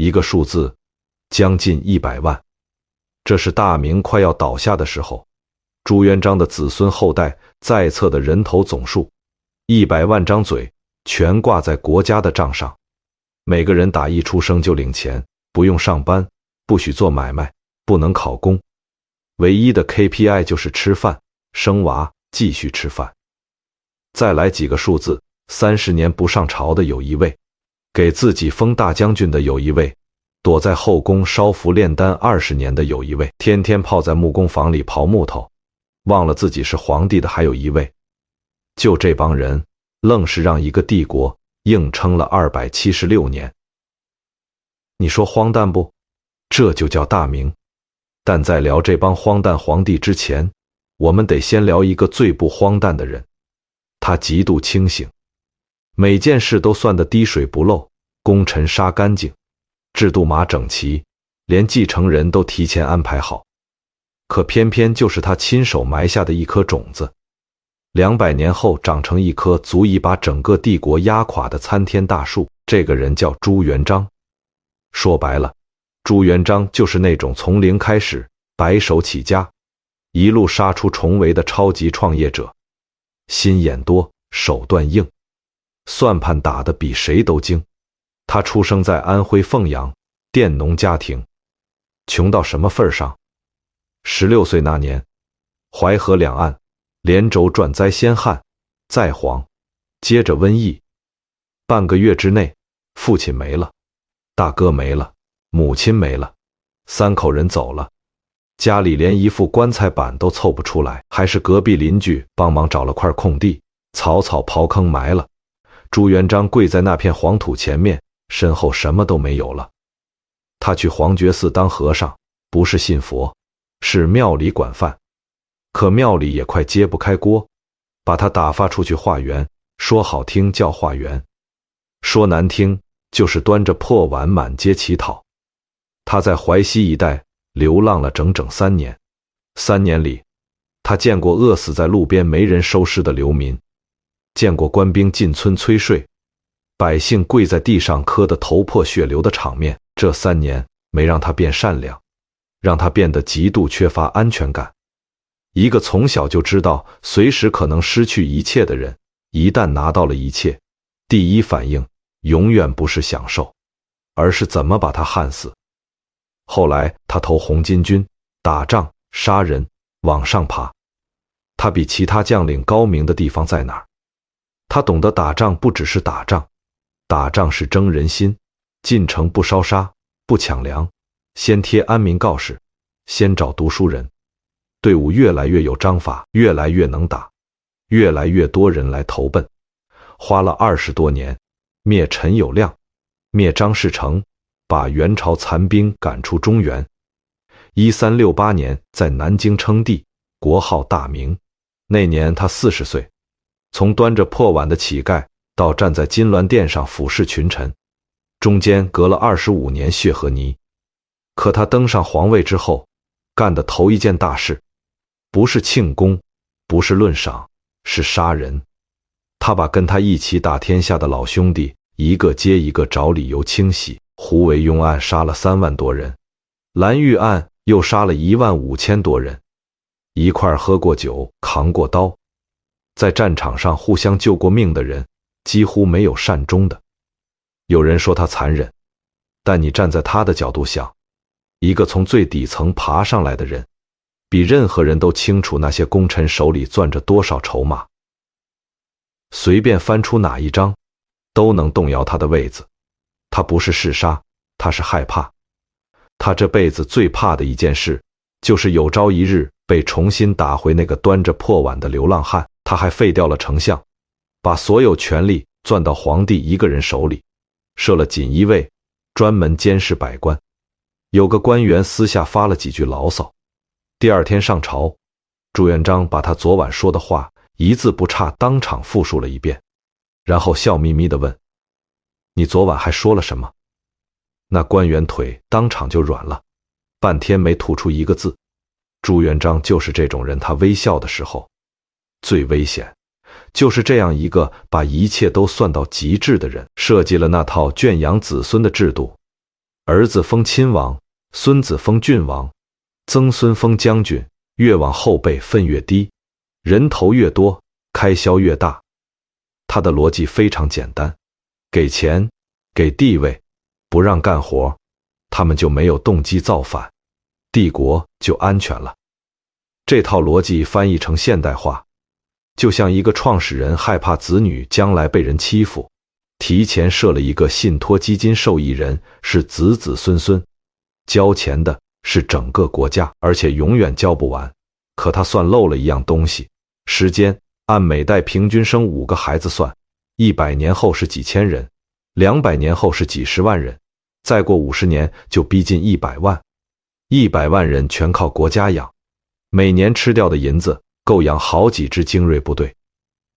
一个数字，将近100万。这是大明快要倒下的时候，朱元璋的子孙后代在册的人头总数，100万张嘴全挂在国家的账上，每个人打一出生就领钱，不用上班，不许做买卖，不能考公，唯一的 KPI 就是吃饭，生娃，继续吃饭。再来几个数字，30年不上朝的有1位，给自己封大将军的有1位，躲在后宫烧符炼丹20年的有1位，天天泡在木工房里刨木头，忘了自己是皇帝的还有1位。就这帮人，愣是让一个帝国硬撑了276年。你说荒诞不？这就叫大明。但在聊这帮荒诞皇帝之前，我们得先聊一个最不荒诞的人。他极度清醒，每件事都算得滴水不漏，功臣杀干净，制度码整齐，连继承人都提前安排好。可偏偏就是他亲手埋下的一颗种子，200年后长成一棵足以把整个帝国压垮的参天大树。这个人叫朱元璋。说白了，朱元璋就是那种从零开始，白手起家，一路杀出重围的超级创业者。心眼多，手段硬，算盘打得比谁都精。他出生在安徽凤阳佃农家庭，穷到什么份上？16岁那年，淮河两岸连轴转灾先旱，再蝗，接着瘟疫。半个月之内，父亲没了，大哥没了，母亲没了，3口人走了。家里连一副棺材板都凑不出来，还是隔壁邻居帮忙找了块空地，草草刨坑埋了。朱元璋跪在那片黄土前面，身后什么都没有了。他去黄觉寺当和尚，不是信佛，是庙里管饭。可庙里也快揭不开锅，把他打发出去化缘，说好听叫化缘，说难听就是端着破碗满街乞讨。他在淮西一带流浪了整整3年，3年里，他见过饿死在路边没人收尸的流民，见过官兵进村催税，百姓跪在地上磕得头破血流的场面。这3年没让他变善良，让他变得极度缺乏安全感。一个从小就知道随时可能失去一切的人，一旦拿到了一切，第一反应永远不是享受，而是怎么把他焊死。后来他投红巾军，打仗杀人，往上爬。他比其他将领高明的地方在哪儿？他懂得打仗不只是打仗，打仗是争人心，进城不烧杀，不抢粮，先贴安民告示，先找读书人，队伍越来越有章法，越来越能打，越来越多人来投奔。花了20多年，灭陈友谅，灭张士诚，把元朝残兵赶出中原。1368年在南京称帝，国号大明。那年他40岁，从端着破碗的乞丐到站在金銮殿上俯视群臣，中间隔了25年血和泥。可他登上皇位之后，干的头一件大事，不是庆功，不是论赏，是杀人。他把跟他一起打天下的老兄弟一个接一个找理由清洗。胡惟庸案杀了3万多人，蓝玉案又杀了15000多人，一块喝过酒，扛过刀，在战场上互相救过命的人，几乎没有善终的。有人说他残忍，但你站在他的角度想，一个从最底层爬上来的人，比任何人都清楚那些功臣手里攥着多少筹码，随便翻出哪一章，都能动摇他的位子。他不是嗜杀，他是害怕。他这辈子最怕的一件事，就是有朝一日被重新打回那个端着破碗的流浪汉。他还废掉了丞相，把所有权力攥到皇帝一个人手里，设了锦衣卫，专门监视百官。有个官员私下发了几句牢骚，第2天上朝，朱元璋把他昨晚说的话一字不差当场复述了一遍，然后笑眯眯地问：你昨晚还说了什么？那官员腿当场就软了，半天没吐出一个字。朱元璋就是这种人，他微笑的时候最危险，就是这样一个把一切都算到极致的人，设计了那套圈养子孙的制度，儿子封亲王，孙子封郡王，曾孙封将军，越往后辈分越低，人头越多，开销越大。他的逻辑非常简单，给钱，给地位，不让干活，他们就没有动机造反，帝国就安全了。这套逻辑翻译成现代化，就像一个创始人害怕子女将来被人欺负，提前设了一个信托基金，受益人是子子孙孙，交钱的是整个国家，而且永远交不完。可他算漏了一样东西，时间，按每代平均生5个孩子算，100年后是几千人，200年后是几十万人，再过50年就逼近100万，100万人全靠国家养，每年吃掉的银子够养好几支精锐部队。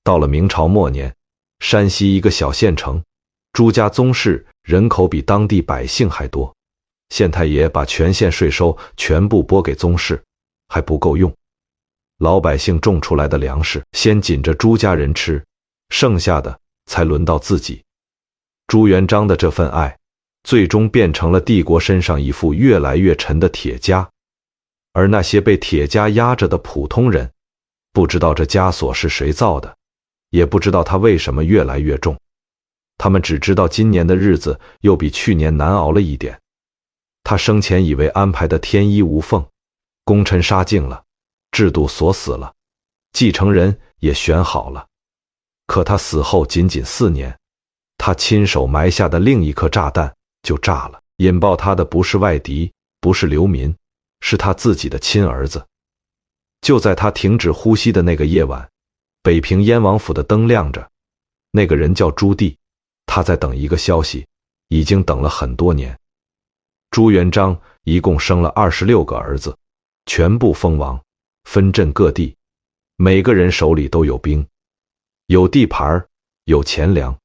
到了明朝末年，山西一个小县城，朱家宗室人口比当地百姓还多，县太爷把全县税收全部拨给宗室，还不够用。老百姓种出来的粮食先紧着朱家人吃，剩下的才轮到自己。朱元璋的这份爱，最终变成了帝国身上一副越来越沉的铁枷，而那些被铁枷压着的普通人，不知道这枷锁是谁造的，也不知道它为什么越来越重。他们只知道今年的日子又比去年难熬了一点。他生前以为安排的天衣无缝，功臣杀尽了，制度锁死了，继承人也选好了。可他死后仅仅4年，他亲手埋下的另一颗炸弹就炸了，引爆他的不是外敌，不是流民，是他自己的亲儿子。就在他停止呼吸的那个夜晚，北平燕王府的灯亮着，那个人叫朱棣，他在等一个消息，已经等了很多年。朱元璋一共生了26个儿子，全部封王，分镇各地，每个人手里都有兵，有地盘，有钱粮。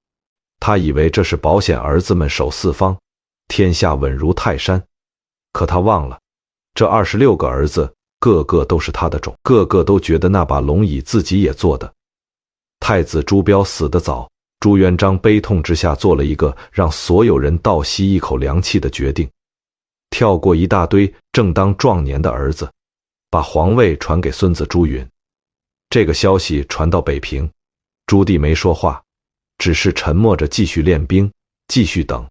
他以为这是保险儿子们守四方，天下稳如泰山。可他忘了，这26个儿子个个都是他的种，个个都觉得那把龙椅自己也坐的。太子朱标死得早，朱元璋悲痛之下做了一个让所有人倒吸一口凉气的决定，跳过一大堆正当壮年的儿子，把皇位传给孙子朱允。这个消息传到北平，朱棣没说话，只是沉默着继续练兵，继续等。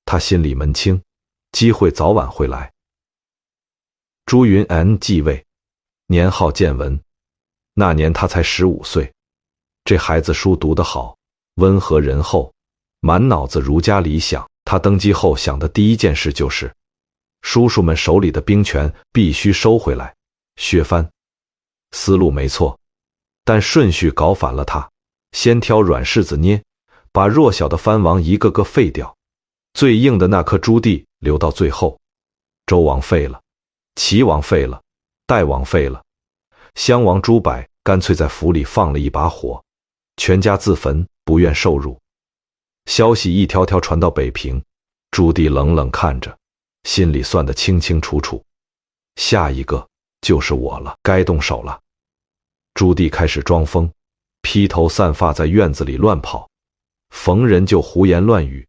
他心里门清，机会早晚会来。朱允恩继位，年号建文，那年他才15岁。这孩子书读得好，温和仁厚，满脑子儒家理想。他登基后想的第一件事就是，叔叔们手里的兵权必须收回来，削藩。思路没错，但顺序搞反了他。先挑软柿子捏，把弱小的藩王一个个废掉，最硬的那颗朱棣留到最后。周王废了，齐王废了，代王废了，襄王朱柏干脆在府里放了一把火，全家自焚，不愿受辱。消息一条条传到北平，朱棣冷冷看着，心里算得清清楚楚，下一个就是我了，该动手了。朱棣开始装疯，披头散发在院子里乱跑，逢人就胡言乱语。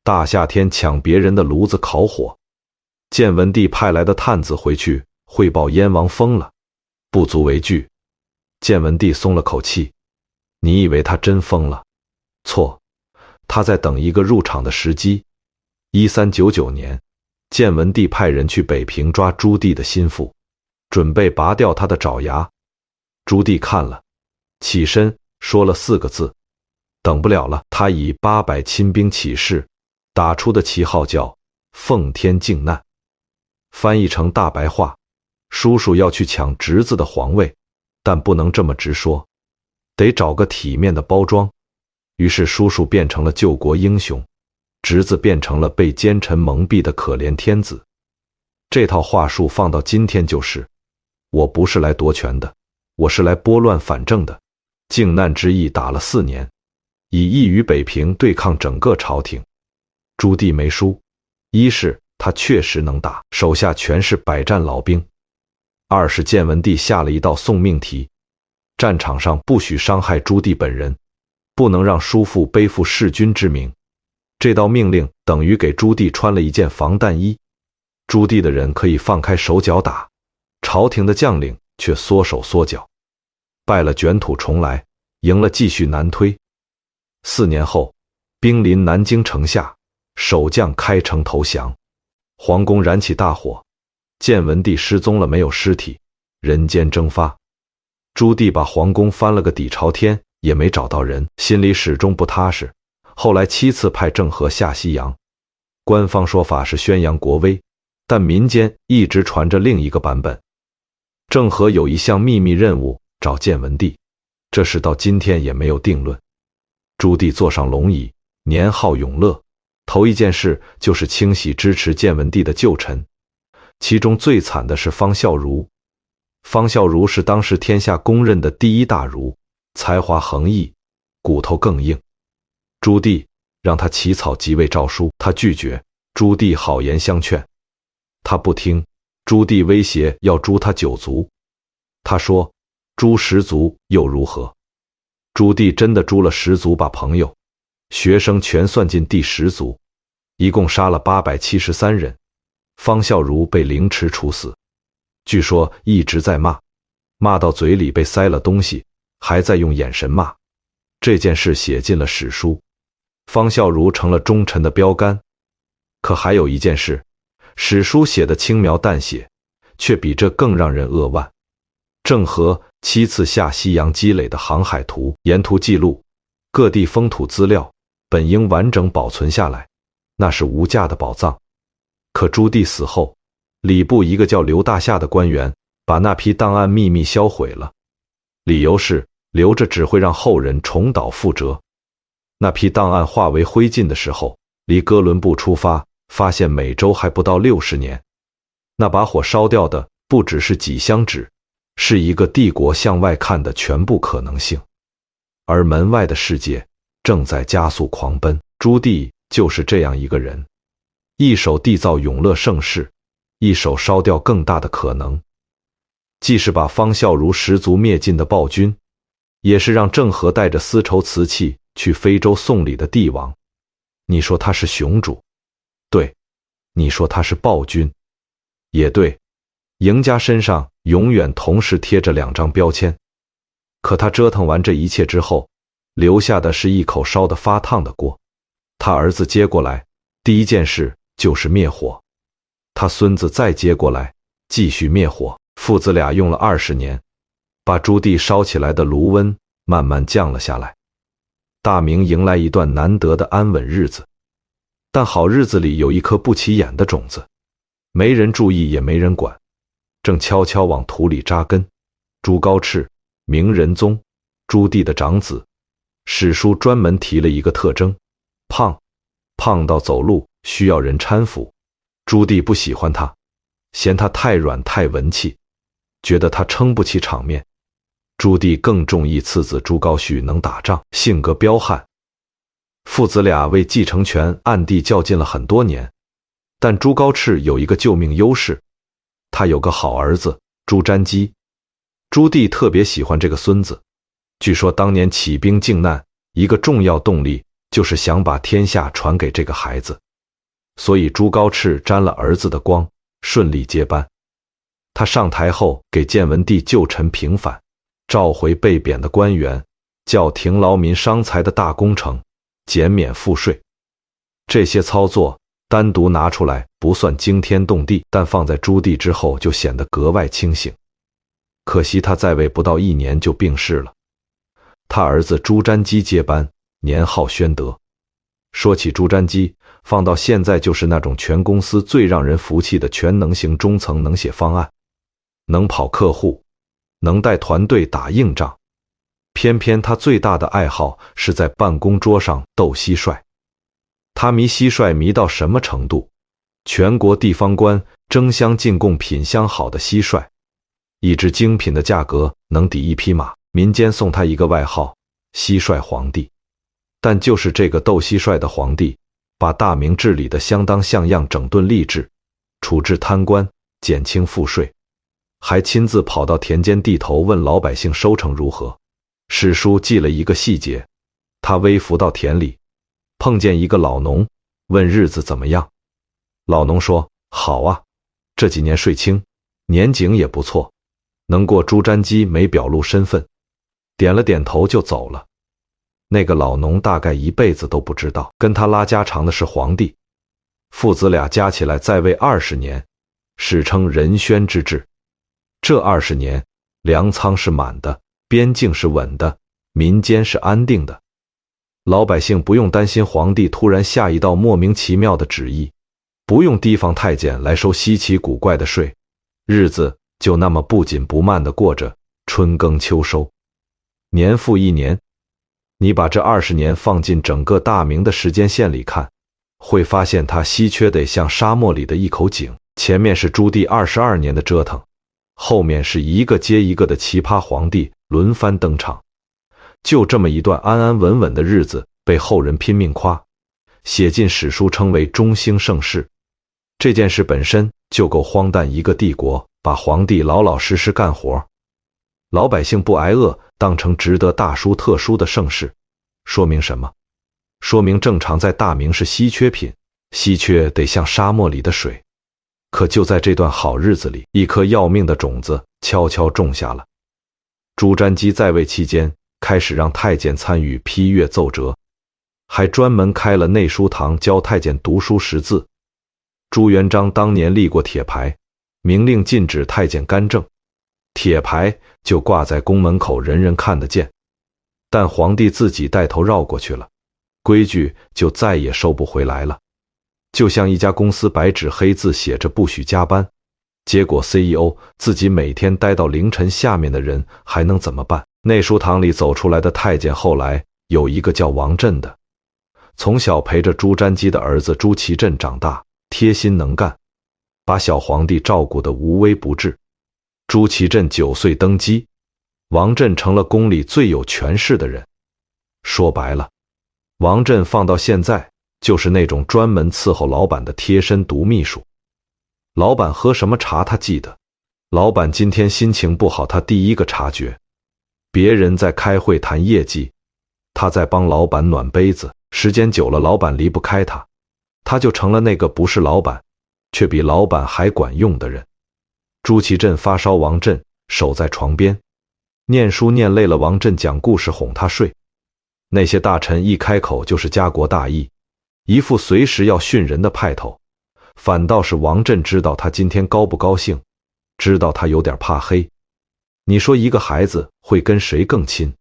大夏天抢别人的炉子烤火。建文帝派来的探子回去汇报燕王疯了，不足为惧。建文帝松了口气，你以为他真疯了？错，他在等一个入场的时机。1399年，建文帝派人去北平抓朱棣的心腹，准备拔掉他的爪牙。朱棣看了，起身说了4个字：等不了了。他以800亲兵起事，打出的旗号叫奉天靖难。翻译成大白话，叔叔要去抢侄子的皇位，但不能这么直说，得找个体面的包装。于是叔叔变成了救国英雄，侄子变成了被奸臣蒙蔽的可怜天子。这套话术放到今天就是，我不是来夺权的，我是来拨乱反正的。靖难之役打了4年，以役于北平对抗整个朝廷。朱棣没输，一是他确实能打，手下全是百战老兵；二是建文帝下了一道送命题，战场上不许伤害朱棣本人，不能让叔父背负弑君之名。这道命令等于给朱棣穿了一件防弹衣。朱棣的人可以放开手脚打，朝廷的将领却缩手缩脚，败了卷土重来，赢了继续南推。4年后，兵临南京城下，守将开城投降，皇宫燃起大火，建文帝失踪了，没有尸体，人间蒸发。朱棣把皇宫翻了个底朝天，也没找到人，心里始终不踏实。后来7次派郑和下西洋，官方说法是宣扬国威，但民间一直传着另一个版本。郑和有一项秘密任务，找建文帝，这事到今天也没有定论。朱棣坐上龙椅，年号永乐，头一件事就是清洗支持建文帝的旧臣，其中最惨的是方孝孺。方孝孺是当时天下公认的第一大儒，才华横溢，骨头更硬。朱棣让他起草即位诏书，他拒绝，朱棣好言相劝，他不听，朱棣威胁要诛他9族。他说诛10族又如何？朱棣真的诛了10族，把朋友、学生全算进第10族，一共杀了873人。方孝孺被凌迟处死，据说一直在骂，骂到嘴里被塞了东西，还在用眼神骂。这件事写进了史书，方孝孺成了忠臣的标杆。可还有一件事，史书写的轻描淡写，却比这更让人扼腕。郑和7次下西洋积累的航海图、沿途记录、各地风土资料，本应完整保存下来，那是无价的宝藏。可朱棣死后，礼部一个叫刘大夏的官员把那批档案秘密销毁了，理由是留着只会让后人重蹈覆辙。那批档案化为灰烬的时候，离哥伦布出发发现美洲还不到60年。那把火烧掉的不只是几箱纸，是一个帝国向外看的全部可能性。而门外的世界正在加速狂奔，朱棣就是这样一个人，一手缔造永乐盛世，一手烧掉更大的可能。既是把方孝孺10族灭尽的暴君，也是让郑和带着丝绸瓷器去非洲送礼的帝王。你说他是雄主，对；你说他是暴君，也对。赢家身上永远同时贴着2张标签。可他折腾完这一切之后，留下的是一口烧得发烫的锅。他儿子接过来，第一件事就是灭火；他孙子再接过来，继续灭火。父子俩用了20年，把朱棣烧起来的炉温慢慢降了下来。大明迎来一段难得的安稳日子，但好日子里有一颗不起眼的种子，没人注意也没人管，正悄悄往土里扎根。朱高炽，明仁宗，朱棣的长子。史书专门提了一个特征，胖，胖到走路需要人搀扶。朱棣不喜欢他，嫌他太软太文气，觉得他撑不起场面。朱棣更中意次子朱高煦能打仗，性格彪悍。父子俩为继承权暗地较劲了很多年，但朱高炽有一个救命优势，他有个好儿子朱瞻基。朱棣特别喜欢这个孙子，据说当年起兵靖难，一个重要动力就是想把天下传给这个孩子，所以朱高炽沾了儿子的光，顺利接班。他上台后给建文帝旧臣平反，召回被贬的官员，叫停劳民伤财的大工程，减免赋税。这些操作单独拿出来不算惊天动地，但放在朱棣之后就显得格外清醒。可惜他在位不到1年就病逝了，他儿子朱瞻基接班，年号宣德。说起朱瞻基，放到现在就是那种全公司最让人服气的全能型中层，能写方案，能跑客户，能带团队打硬仗。偏偏他最大的爱好是在办公桌上斗蟋蟀。他迷蟋蟀迷到什么程度？全国地方官争相进贡品相好的蟋蟀，一只精品的价格能抵1匹马。民间送他一个外号，蟋蟀皇帝。但就是这个斗蟋蟀的皇帝，把大明治理得相当像样，整顿吏治，处置贪官，减轻赋税，还亲自跑到田间地头问老百姓收成如何。史书记了一个细节，他微服到田里，碰见一个老农，问日子怎么样。老农说：好啊，这几年税清，年景也不错，能过朱瞻基没表露身份，点了点头就走了。那个老农大概一辈子都不知道，跟他拉家常的是皇帝，父子俩加起来在位20年，史称仁宣之治。这20年，粮仓是满的，边境是稳的，民间是安定的，老百姓不用担心皇帝突然下一道莫名其妙的旨意，不用提防太监来收稀奇古怪的税，日子就那么不紧不慢地过着，春耕秋收，年复一年。你把这20年放进整个大明的时间线里看，会发现它稀缺得像沙漠里的一口井，前面是朱棣22年的折腾，后面是一个接一个的奇葩皇帝轮番登场。就这么一段安安稳稳的日子，被后人拼命夸，写进史书称为中兴盛世。这件事本身就够荒诞，一个帝国把皇帝老老实实干活，老百姓不挨饿，当成值得大书特书的盛世，说明什么？说明正常在大明是稀缺品，稀缺得像沙漠里的水。可就在这段好日子里，一颗要命的种子悄悄种下了。朱瞻基在位期间，开始让太监参与批阅奏折，还专门开了内书堂教太监读书识字。朱元璋当年立过铁牌，明令禁止太监干政，铁牌就挂在宫门口，人人看得见，但皇帝自己带头绕过去了，规矩就再也收不回来了。就像一家公司白纸黑字写着不许加班，结果 CEO 自己每天待到凌晨，下面的人还能怎么办？内书堂里走出来的太监，后来有一个叫王振的，从小陪着朱瞻基的儿子朱祁镇长大，贴心能干，把小皇帝照顾得无微不至。朱祁镇9岁登基，王振成了宫里最有权势的人。说白了，王振放到现在就是那种专门伺候老板的贴身独秘书。老板喝什么茶他记得，老板今天心情不好他第一个察觉，别人在开会谈业绩，他在帮老板暖杯子，时间久了老板离不开他，他就成了那个不是老板却比老板还管用的人。朱祁镇发烧，王振守在床边，念书念累了，王振讲故事哄他睡。那些大臣一开口就是家国大义，一副随时要训人的派头，反倒是王振知道他今天高不高兴，知道他有点怕黑。你说一个孩子会跟谁更亲？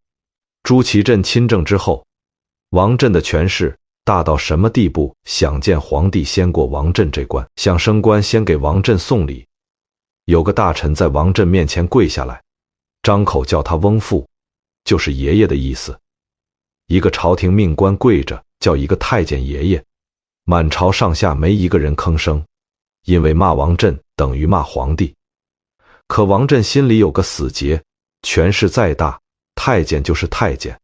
朱祁镇亲政之后，王振的权势大到什么地步？想见皇帝先过王振这关，想升官先给王振送礼。有个大臣在王振面前跪下来，张口叫他翁父，就是爷爷的意思。一个朝廷命官跪着叫一个太监爷爷，满朝上下没一个人吭声，因为骂王振等于骂皇帝。可王振心里有个死结，权势再大，太监就是太监，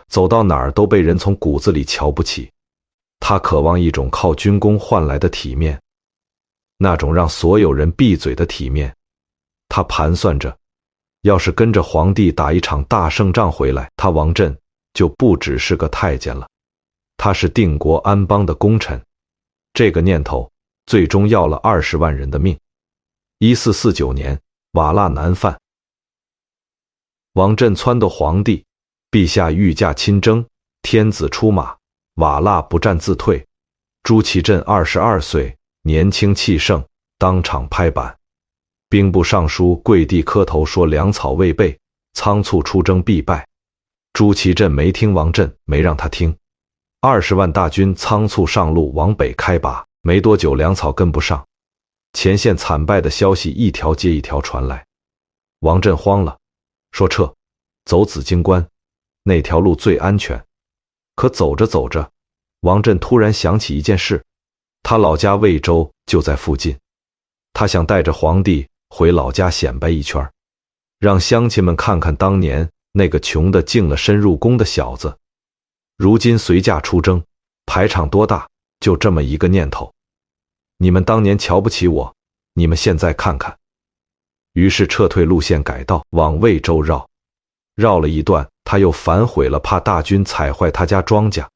走到哪儿都被人从骨子里瞧不起。他渴望一种靠军功换来的体面，那种让所有人闭嘴的体面。他盘算着，要是跟着皇帝打一场大胜仗回来，他王振就不只是个太监了，他是定国安邦的功臣。这个念头最终要了20万人的命。1449年，瓦剌南犯，王振撺掇皇帝，陛下御驾亲征，天子出马，瓦剌不战自退。朱祁镇22岁，年轻气盛，当场拍板，兵部尚书跪地磕头说粮草未备，仓促出征必败。朱祁镇没听王振，没让他听。20万大军仓促上路往北开拔，没多久粮草跟不上，前线惨败的消息一条接一条传来。王振慌了，说撤，走紫荆关，那条路最安全。可走着走着，王振突然想起一件事，他老家魏州就在附近，他想带着皇帝回老家显摆一圈，让乡亲们看看当年那个穷得净了身入宫的小子，如今随驾出征，排场多大，就这么一个念头。你们当年瞧不起我，你们现在看看。于是撤退路线改道，往魏州绕，绕了一段，他又反悔了，怕大军踩坏他家庄稼。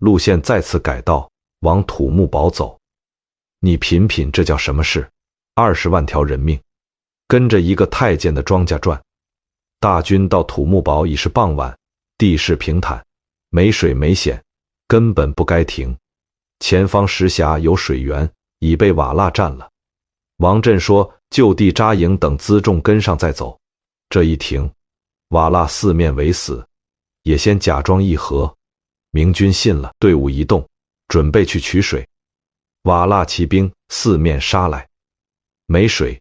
路线再次改道，往土木堡走。你品品这叫什么事？20万条人命，跟着一个太监的庄稼转。大军到土木堡已是傍晚，地势平坦，没水没险，根本不该停。前方石峡有水源，已被瓦剌占了。王振说就地扎营，等辎重跟上再走。这一停，瓦剌四面围死，也先假装议和。明军信了，队伍移动，准备去取水。瓦剌骑兵四面杀来，没水，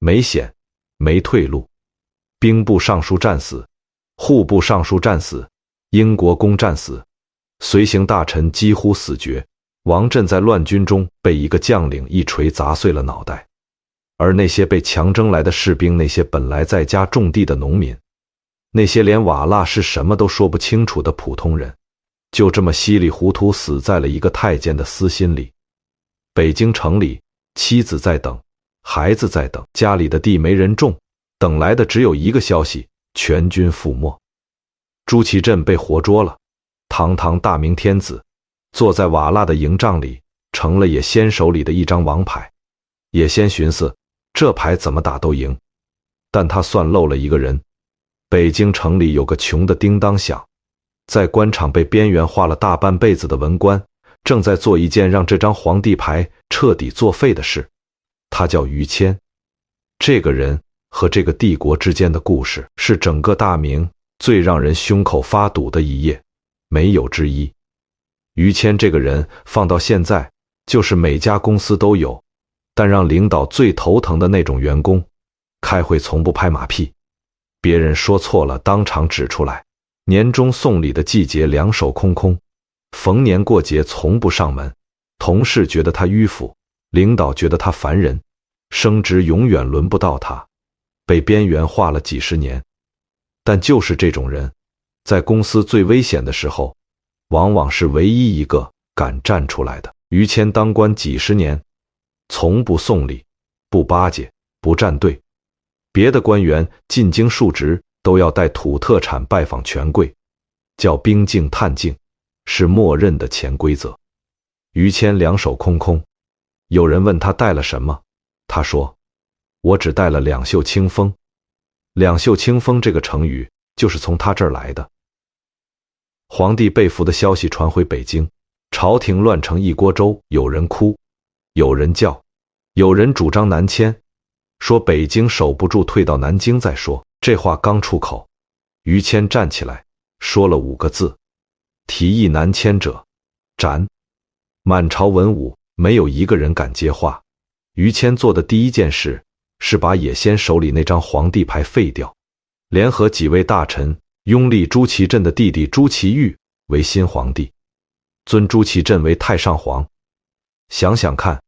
没险，没退路。兵部尚书战死，户部尚书战死，英国公战死，随行大臣几乎死绝。王振在乱军中被一个将领一锤砸碎了脑袋，而那些被强征来的士兵，那些本来在家种地的农民，那些连瓦剌是什么都说不清楚的普通人，就这么稀里糊涂死在了一个太监的私心里。北京城里，妻子在等，孩子在等，家里的地没人种，等来的只有一个消息：全军覆没。朱祁镇被活捉了，堂堂大明天子，坐在瓦剌的营帐里，成了野先手里的一张王牌。野先寻思，这牌怎么打都赢，但他算漏了一个人。北京城里有个穷的叮当响，在官场被边缘化了大半辈子的文官，正在做一件让这张皇帝牌彻底作废的事。他叫于谦。这个人和这个帝国之间的故事，是整个大明最让人胸口发堵的一页，没有之一。于谦这个人放到现在，就是每家公司都有，但让领导最头疼的那种员工。开会从不拍马屁，别人说错了当场指出来，年终送礼的季节两手空空，逢年过节从不上门，同事觉得他迂腐，领导觉得他烦人，升职永远轮不到他，被边缘化了几十年。但就是这种人，在公司最危险的时候，往往是唯一一个敢站出来的。于谦当官几十年，从不送礼，不巴结，不站队。别的官员进京述职都要带土特产拜访权贵，叫兵敬探敬，是默认的潜规则。于谦两手空空，有人问他带了什么，他说：“我只带了两袖清风。”两袖清风这个成语就是从他这儿来的。皇帝被俘的消息传回北京，朝廷乱成一锅粥，有人哭，有人叫，有人主张南迁，说北京守不住，退到南京再说。这话刚出口，于谦站起来说了5个字：提议南迁者斩。满朝文武没有一个人敢接话。于谦做的第一件事是把野先手里那张皇帝牌废掉，联合几位大臣拥立朱祁镇的弟弟朱祁钰为新皇帝，尊朱祁镇为太上皇。想想看，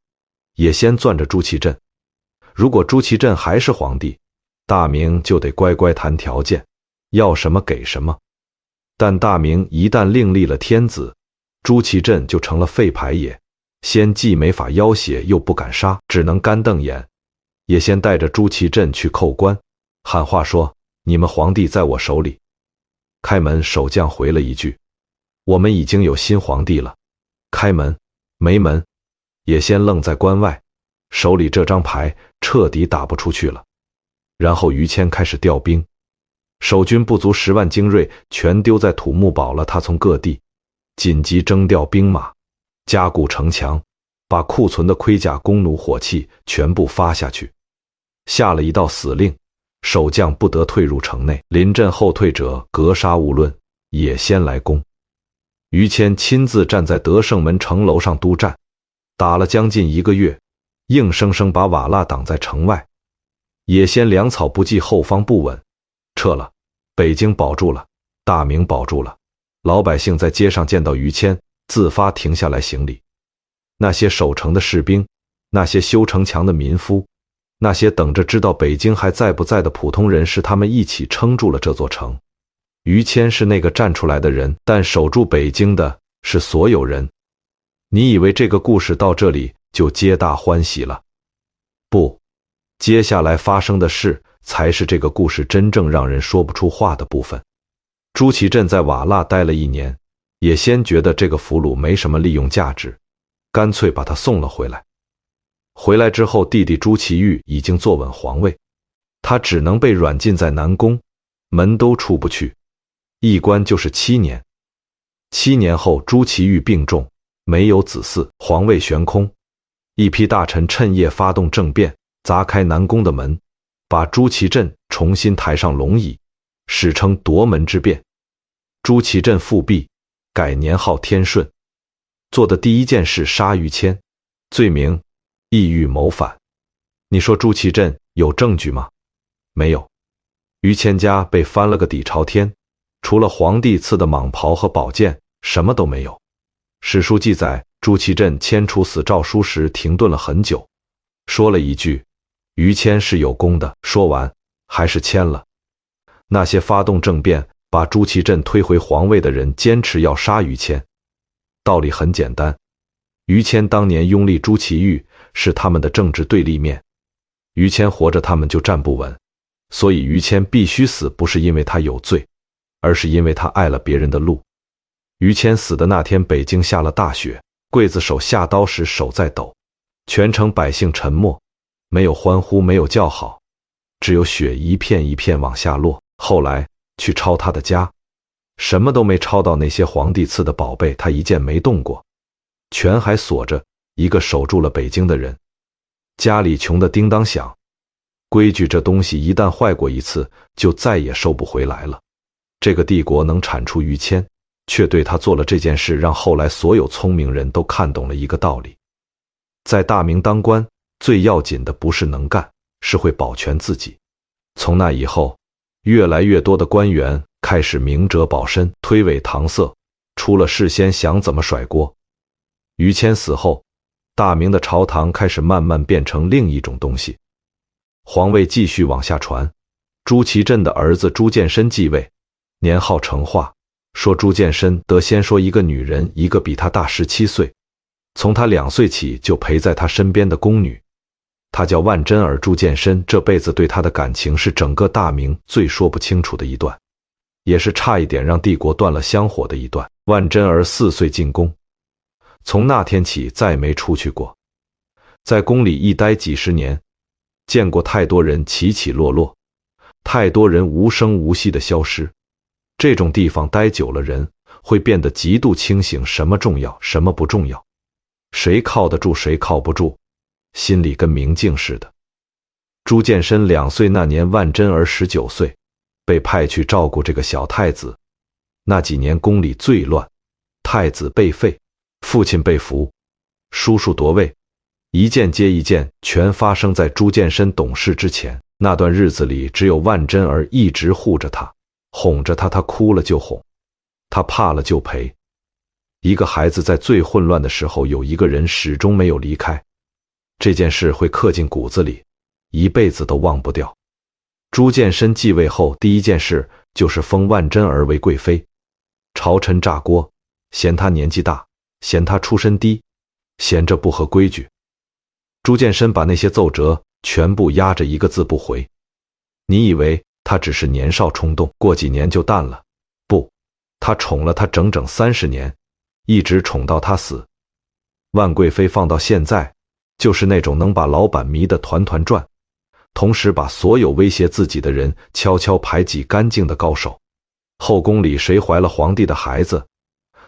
野先攥着朱祁镇，如果朱祁镇还是皇帝，大明就得乖乖谈条件，要什么给什么。但大明一旦另立了天子，朱祁镇就成了废牌也。先既没法要挟，又不敢杀，只能干瞪眼。也先带着朱祁镇去叩关，喊话说：“你们皇帝在我手里。”开门守将回了一句：“我们已经有新皇帝了。”开门，没门。也先愣在关外，手里这张牌彻底打不出去了。然后于谦开始调兵，守军不足10万精锐全丢在土木堡了。他从各地紧急征调兵马，加固城墙，把库存的盔甲、弓弩、火器全部发下去，下了一道死令：守将不得退入城内，临阵后退者格杀勿论，也先来攻。于谦亲自站在德胜门城楼上督战，打了将近1个月，硬生生把瓦剌挡在城外。也先粮草不济，后方不稳，撤了。北京保住了，大明保住了。老百姓在街上见到于谦，自发停下来行礼。那些守城的士兵，那些修城墙的民夫，那些等着知道北京还在不在的普通人，是他们一起撑住了这座城。于谦是那个站出来的人，但守住北京的是所有人。你以为这个故事到这里就皆大欢喜了？不，接下来发生的事才是这个故事真正让人说不出话的部分。朱祁镇在瓦剌待了1年，也先觉得这个俘虏没什么利用价值，干脆把他送了回来。回来之后，弟弟朱祁钰已经坐稳皇位，他只能被软禁在南宫，门都出不去，一关就是7年。7年后，朱祁钰病重，没有子嗣，皇位悬空。一批大臣趁夜发动政变，砸开南宫的门，把朱祁镇重新抬上龙椅，史称夺门之变。朱祁镇复辟，改年号天顺，做的第一件事杀于谦，罪名意欲谋反。你说朱祁镇有证据吗？没有。于谦家被翻了个底朝天，除了皇帝赐的蟒袍和宝剑，什么都没有。史书记载，朱祁镇签处死诏书时停顿了很久，说了一句于谦是有功的，说完还是签了。那些发动政变把朱祁镇推回皇位的人坚持要杀于谦，道理很简单，于谦当年拥立朱祁钰是他们的政治对立面，于谦活着他们就站不稳，所以于谦必须死，不是因为他有罪，而是因为他爱了别人的路。于谦死的那天，北京下了大雪，刽子手下刀时手在抖，全城百姓沉默，没有欢呼，没有叫好，只有雪一片一片往下落。后来去抄他的家，什么都没抄到，那些皇帝赐的宝贝他一件没动过，全还锁着，一个守住了北京的人。家里穷得叮当响，规矩这东西一旦坏过一次，就再也收不回来了。这个帝国能铲除于谦，却对他做了这件事，让后来所有聪明人都看懂了一个道理：在大明当官，最要紧的不是能干，是会保全自己。从那以后，越来越多的官员开始明哲保身，推诿搪塞，出了事先想怎么甩锅。于谦死后，大明的朝堂开始慢慢变成另一种东西，皇位继续往下传，朱祁镇的儿子朱见深继位，年号成化，说朱见深得先说一个女人，一个比他大17岁，从他2岁起就陪在他身边的宫女，他叫万贞儿。朱见深这辈子对他的感情是整个大明最说不清楚的一段，也是差一点让帝国断了香火的一段。万贞儿4岁进宫，从那天起再没出去过，在宫里一待几10年，见过太多人起起落落，太多人无声无息的消失。这种地方待久了，人会变得极度清醒，什么重要，什么不重要，谁靠得住，谁靠不住，心里跟明镜似的。朱见深2岁那年，万贞儿19岁，被派去照顾这个小太子。那几年宫里最乱，太子被废，父亲被俘，叔叔夺位，一件接一件，全发生在朱见深懂事之前。那段日子里，只有万贞儿一直护着他，哄着他，他哭了就哄，他怕了就陪。一个孩子在最混乱的时候，有一个人始终没有离开，这件事会刻进骨子里，一辈子都忘不掉。朱见深继位后，第一件事就是封万贞儿为贵妃。朝臣炸锅，嫌他年纪大，嫌他出身低，嫌这不合规矩。朱见深把那些奏折全部压着，一个字不回。你以为他只是年少冲动，过几年就淡了？不，他宠了他整整30年，一直宠到他死。万贵妃放到现在，就是那种能把老板迷得团团转，同时把所有威胁自己的人悄悄排挤干净的高手。后宫里谁怀了皇帝的孩子，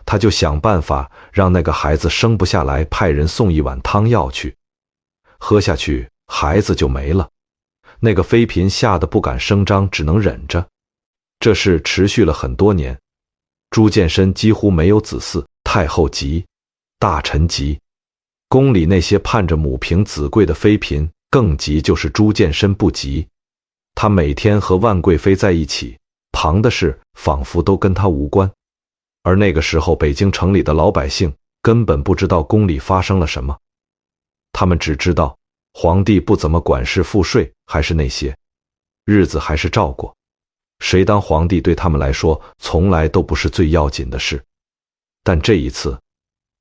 他就想办法让那个孩子生不下来，派人送一碗汤药去，喝下去孩子就没了。那个妃嫔吓得不敢声张，只能忍着。这事持续了很多年，朱见深几乎没有子嗣，太后急，大臣急，宫里那些盼着母凭子贵的妃嫔更急，就是朱见深不急。他每天和万贵妃在一起，旁的事仿佛都跟他无关。而那个时候，北京城里的老百姓根本不知道宫里发生了什么，他们只知道皇帝不怎么管事赋税，还是那些日子还是照过。谁当皇帝对他们来说从来都不是最要紧的事。但这一次，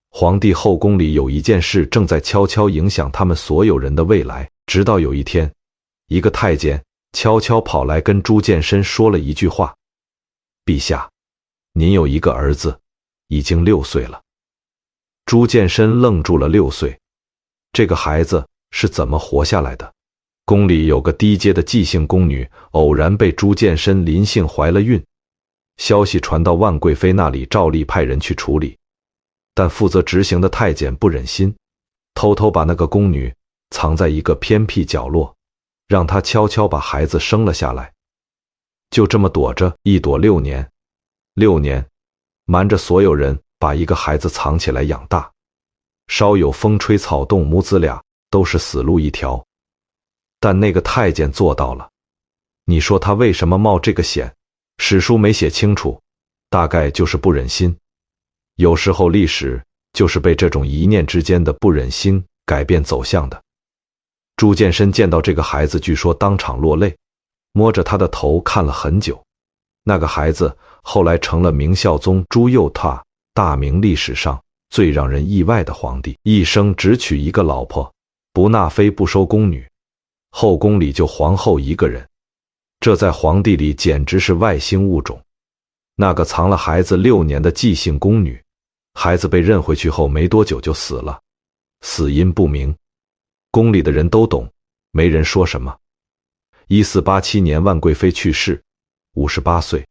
皇帝后宫里有一件事正在悄悄影响他们所有人的未来。直到有一天，一个太监悄悄跑来跟朱见深说了一句话：陛下，您有一个儿子，已经6岁了。朱见深愣住了，6岁，这个孩子是怎么活下来的？宫里有个低阶的姬姓宫女，偶然被朱见深临幸怀了孕，消息传到万贵妃那里，照例派人去处理，但负责执行的太监不忍心，偷偷把那个宫女藏在一个偏僻角落，让她悄悄把孩子生了下来。就这么躲着，一躲6年，6年，瞒着所有人把一个孩子藏起来养大，稍有风吹草动，母子俩都是死路一条。但那个太监做到了，你说他为什么冒这个险？史书没写清楚，大概就是不忍心。有时候历史就是被这种一念之间的不忍心改变走向的。朱见深见到这个孩子，据说当场落泪，摸着他的头看了很久。那个孩子后来成了明孝宗朱佑樘，大明历史上最让人意外的皇帝，一生只娶一个老婆，不纳妃不收宫女，后宫里就皇后一个人，这在皇帝里简直是外星物种。那个藏了孩子6年的姬姓宫女，孩子被认回去后没多久就死了，死因不明，宫里的人都懂，没人说什么。1487年万贵妃去世，58岁。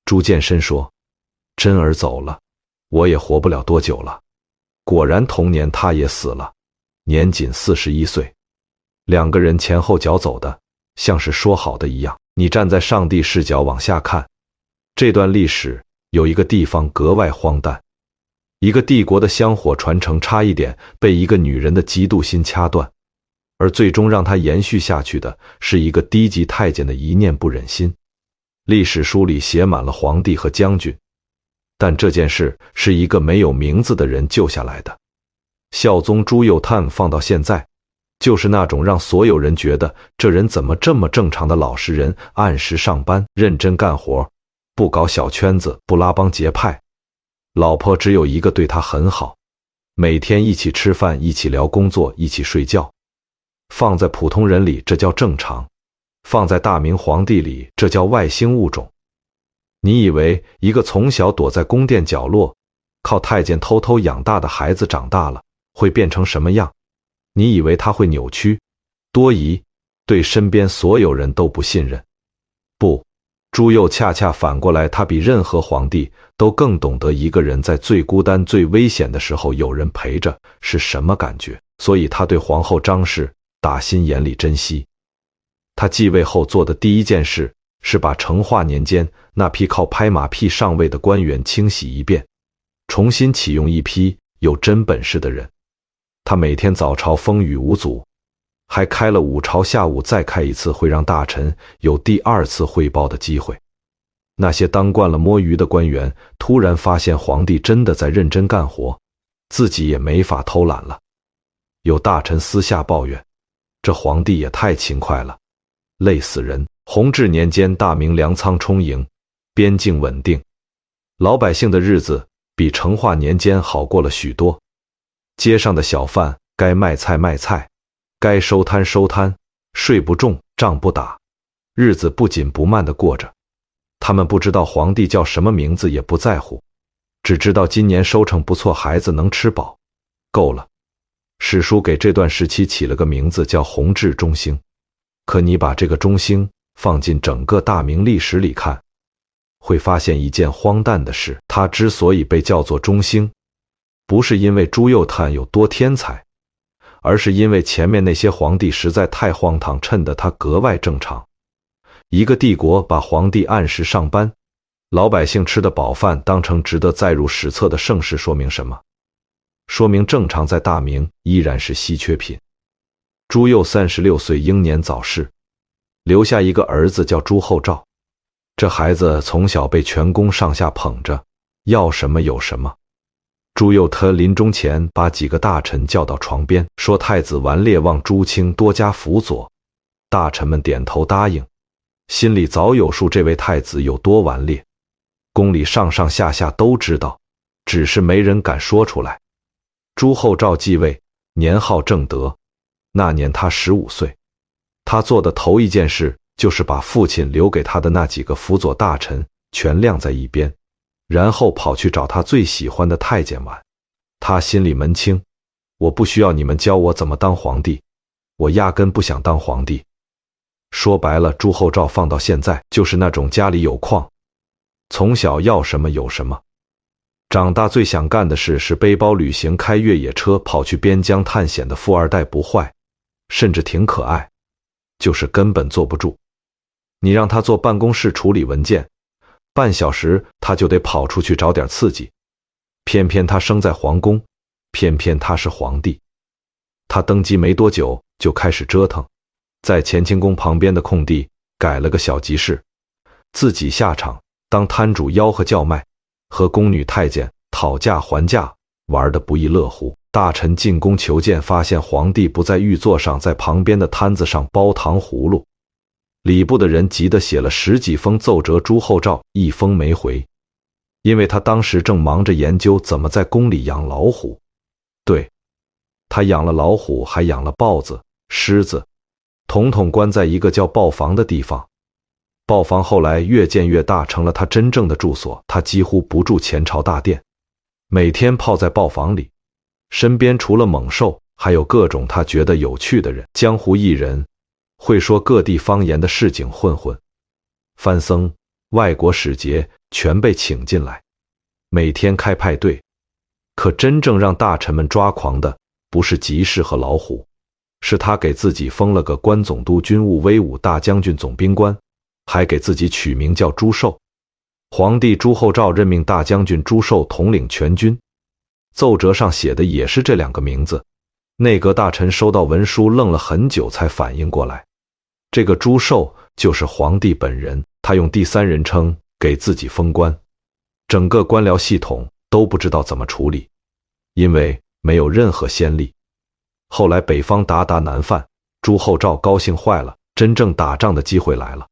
朱见深说，真儿走了，我也活不了多久了。果然同年他也死了，年仅41岁。2个人前后脚走的，像是说好的一样。你站在上帝视角往下看，这段历史有一个地方格外荒诞，一个帝国的香火传承差一点被一个女人的嫉妒心掐断，而最终让它延续下去的是一个低级太监的一念不忍心。历史书里写满了皇帝和将军，但这件事是一个没有名字的人救下来的。孝宗朱佑樘放到现在，就是那种让所有人觉得这人怎么这么正常的老实人，按时上班，认真干活，不搞小圈子，不拉帮结派。老婆只有一个，对他很好，每天一起吃饭，一起聊工作，一起睡觉。放在普通人里这叫正常，放在大明皇帝里这叫外星物种。你以为一个从小躲在宫殿角落，靠太监偷偷养大的孩子长大了会变成什么样？你以为他会扭曲、多疑，对身边所有人都不信任？不，朱佑恰恰反过来，他比任何皇帝都更懂得一个人在最孤单、最危险的时候有人陪着是什么感觉，所以他对皇后张氏打心眼里珍惜。他继位后做的第一件事是把成化年间那批靠拍马屁上位的官员清洗一遍，重新启用一批有真本事的人。他每天早朝风雨无阻，还开了午朝，下午再开一次会，让大臣有第2次汇报的机会。那些当惯了摸鱼的官员突然发现皇帝真的在认真干活，自己也没法偷懒了。有大臣私下抱怨，这皇帝也太勤快了，累死人。弘治年间，大明粮仓充盈，边境稳定，老百姓的日子比成化年间好过了许多。街上的小贩该卖菜卖菜，该收摊收摊，税不重，仗不打，日子不紧不慢地过着。他们不知道皇帝叫什么名字，也不在乎，只知道今年收成不错，孩子能吃饱，够了。史书给这段时期起了个名字叫弘治中兴，可你把这个中兴放进整个大明历史里看，会发现一件荒诞的事，它之所以被叫做中兴，不是因为朱佑樘有多天才，而是因为前面那些皇帝实在太荒唐，衬得他格外正常。一个帝国把皇帝按时上班，老百姓吃的饱饭当成值得载入史册的盛事，说明什么？说明正常在大明依然是稀缺品。朱佑36岁英年早逝，留下一个儿子叫朱厚照。这孩子从小被全宫上下捧着，要什么有什么。朱佑樘临终前把几个大臣叫到床边，说太子顽劣，望朱清多加辅佐。大臣们点头答应，心里早有数，这位太子有多顽劣，宫里上上下下都知道，只是没人敢说出来。朱厚照继位，年号正德，那年他15岁。他做的头一件事就是把父亲留给他的那几个辅佐大臣全晾在一边，然后跑去找他最喜欢的太监玩。他心里门清，我不需要你们教我怎么当皇帝，我压根不想当皇帝。说白了，朱厚照放到现在就是那种家里有矿，从小要什么有什么。长大最想干的事是背包旅行，开越野车跑去边疆探险的富二代不坏，甚至挺可爱，就是根本坐不住。你让他坐办公室处理文件，半小时他就得跑出去找点刺激。偏偏他生在皇宫，偏偏他是皇帝。他登基没多久就开始折腾，在乾清宫旁边的空地改了个小集市，自己下场当摊主吆喝叫卖，和宫女太监讨价还价，玩得不亦乐乎。大臣进宫求见，发现皇帝不在御座上，在旁边的摊子上包糖葫芦。礼部的人急得写了10几封奏折，朱厚照一封没回，因为他当时正忙着研究怎么在宫里养老虎。对，他养了老虎，还养了豹子、狮子，统统关在一个叫豹房的地方。豹房后来越建越大，成了他真正的住所。他几乎不住前朝大殿，每天泡在豹房里，身边除了猛兽，还有各种他觉得有趣的人，江湖艺人，会说各地方言的市井混混，藩僧、外国使节全被请进来，每天开派对。可真正让大臣们抓狂的，不是集市和老虎，是他给自己封了个关总督、军务威武大将军、总兵官，还给自己取名叫朱寿。皇帝朱厚照任命大将军朱寿统领全军，奏折上写的也是这2个名字。内阁大臣收到文书愣了很久才反应过来，这个朱寿就是皇帝本人。他用第3人称给自己封官，整个官僚系统都不知道怎么处理，因为没有任何先例。后来北方鞑靼难犯，朱厚照高兴坏了，真正打仗的机会来了。